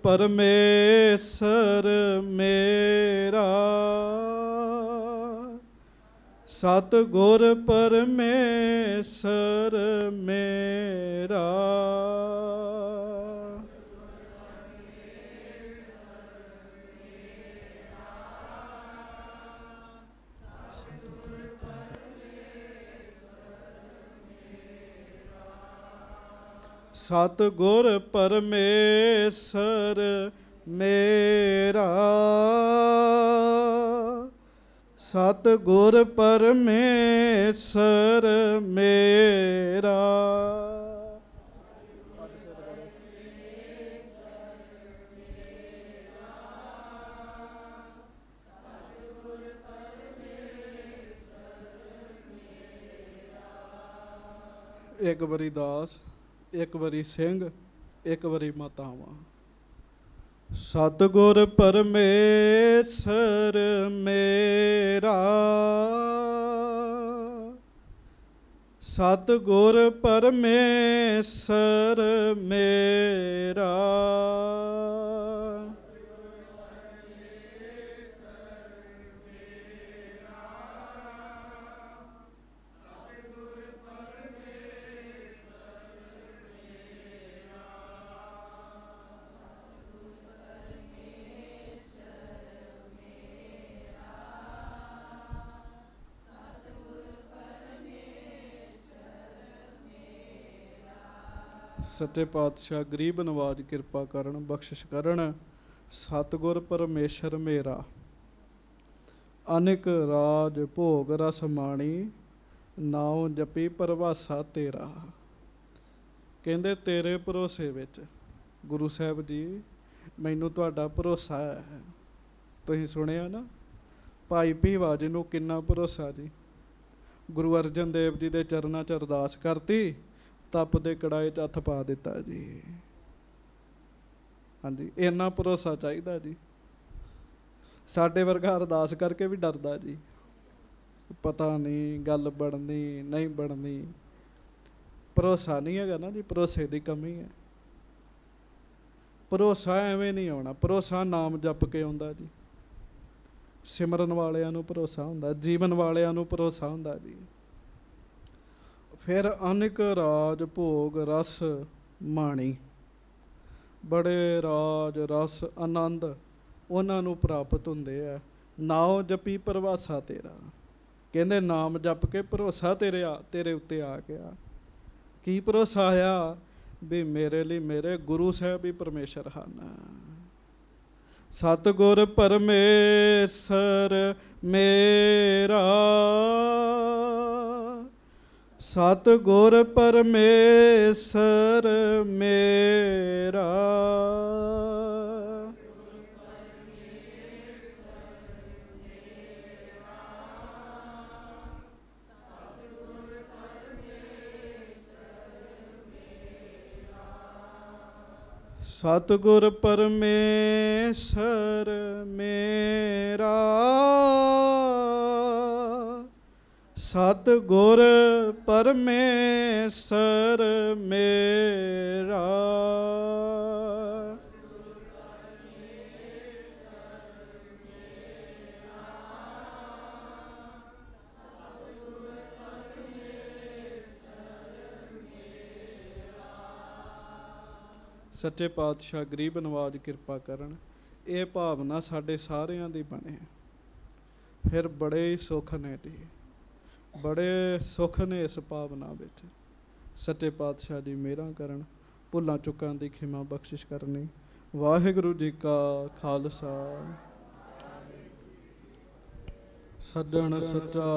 ਪਰਮੇਸ਼ਰ ਮੇਰਾ, ਸਤਿਗੁਰ ਪਰਮੇਸ਼ਰ ਮੇਰਾ। ਸਤਿਗੁਰ ਪਰਮੇਸ਼ਰ ਮੇਰਾ, ਸਤਿਗੁਰ ਪਰਮੇਸ਼ਰ ਮੇਰਾ। ਇੱਕ ਵਾਰੀ ਦਾਸ, ਇੱਕ ਵਾਰੀ ਸਿੰਘ, ਇੱਕ ਵਾਰੀ ਮਾਤਾਵਾਂ। ਸਤਿਗੁਰ ਪਰਮੇਸ਼ਰ ਮੇਰਾ, ਸਤਿਗੁਰ ਪਰਮੇਸ਼ਰ ਮੇਰਾ। ਸੱਚੇ ਪਾਤਸ਼ਾਹ ਗਰੀਬ ਨਵਾਜ ਕਿਰਪਾ ਕਰਨ, ਬਖਸ਼ਿਸ਼ ਕਰਨ। ਸਤਿਗੁਰ ਪਰਮੇਸ਼ਰ ਮੇਰਾ, ਅਨੇਕ ਰਾਜ ਭੋਗ ਰਸ ਮਾਣੀ, ਨਾਉ ਜਪੀ ਪਰਵਾਸਾ ਤੇਰਾ। ਕਹਿੰਦੇ ਤੇਰੇ ਭਰੋਸੇ ਵਿੱਚ ਗੁਰੂ ਸਾਹਿਬ ਜੀ, ਮੈਨੂੰ ਤੁਹਾਡਾ ਭਰੋਸਾ ਹੈ। ਤੁਸੀਂ ਸੁਣਿਆ ਨਾ ਭਾਈ ਭੀਵਾ ਜੀ ਨੂੰ ਕਿੰਨਾ ਭਰੋਸਾ ਜੀ। ਗੁਰੂ ਅਰਜਨ ਦੇਵ ਜੀ ਦੇ ਚਰਨਾਂ 'ਚ ਅਰਦਾਸ ਕਰਤੀ, ਤਪ ਦੇ ਕੜਾਏ 'ਚ ਹੱਥ ਪਾ ਦਿੱਤਾ ਜੀ। ਹਾਂਜੀ, ਇੰਨਾ ਭਰੋਸਾ ਚਾਹੀਦਾ ਜੀ। ਸਾਡੇ ਵਰਗਾ ਅਰਦਾਸ ਕਰਕੇ ਵੀ ਡਰਦਾ ਜੀ, ਪਤਾ ਨਹੀਂ ਗੱਲ ਬਣਨੀ ਨਹੀਂ ਬਣਨੀ। ਭਰੋਸਾ ਨਹੀਂ ਹੈਗਾ ਨਾ ਜੀ, ਭਰੋਸੇ ਦੀ ਕਮੀ ਹੈ। ਭਰੋਸਾ ਐਵੇਂ ਨਹੀਂ ਆਉਣਾ, ਭਰੋਸਾ ਨਾਮ ਜਪ ਕੇ ਆਉਂਦਾ ਜੀ। ਸਿਮਰਨ ਵਾਲਿਆਂ ਨੂੰ ਭਰੋਸਾ ਹੁੰਦਾ, ਜੀਵਨ ਵਾਲਿਆਂ ਨੂੰ ਭਰੋਸਾ ਹੁੰਦਾ ਜੀ। ਫਿਰ ਅਨੇਕ ਰਾਜ ਭੋਗ ਰਸ ਮਾਣੀ, ਬੜੇ ਰਾਜ ਰਸ ਆਨੰਦ ਉਹਨਾਂ ਨੂੰ ਪ੍ਰਾਪਤ ਹੁੰਦੇ ਆ। ਨਾਉ ਜਪੀ ਪ੍ਰਵਾਸਾ ਤੇਰਾ, ਕਹਿੰਦੇ ਨਾਮ ਜਪ ਕੇ ਭਰੋਸਾ ਤੇਰੇ ਉੱਤੇ ਆ ਗਿਆ। ਕੀ ਭਰੋਸਾ ਆਇਆ? ਵੀ ਮੇਰੇ ਲਈ ਮੇਰੇ ਗੁਰੂ ਸਾਹਿਬ ਹੀ ਪਰਮੇਸ਼ਰ ਹਨ। ਸਤਿਗੁਰ ਪਰਮੇਸ਼ਰ ਮੇਰਾ, ਸਤਿਗੁਰ ਪਰਮੇਸ਼ਰ ਮੇਰਾ, ਸਤਿਗੁਰ ਪਰਮੇਸ਼ਰ ਮੇਰਾ, ਸਤਿਗੁਰ ਪਰਮੇਸ਼ਰ ਮੇਰਾ, ਸੱਚੇ ਪਾਤਸ਼ਾਹ ਗਰੀਬ ਨਵਾਜ ਕਿਰਪਾ ਕਰਨ। ਇਹ ਭਾਵਨਾ ਸਾਡੇ ਸਾਰਿਆਂ ਦੀ ਬਣੇ, ਫਿਰ ਬੜੇ ਹੀ ਸੁੱਖ ਨੇ ਜੀ, ਬੜੇ ਸੁੱਖ ਨੇ ਇਸ ਭਾਵਨਾ ਵਿੱਚ। ਸੱਚੇ ਪਾਤਸ਼ਾਹ ਜੀ ਮਿਹਰਾਂ ਕਰਨ, ਭੁੱਲਾਂ ਚੁੱਕਾਂ ਦੀ ਖਿਮਾ ਬਖਸ਼ਿਸ਼ ਕਰਨੀ। ਵਾਹਿਗੁਰੂ ਜੀ ਕਾ ਖਾਲਸਾ। ਸੱਜਣ ਸੱਚਾ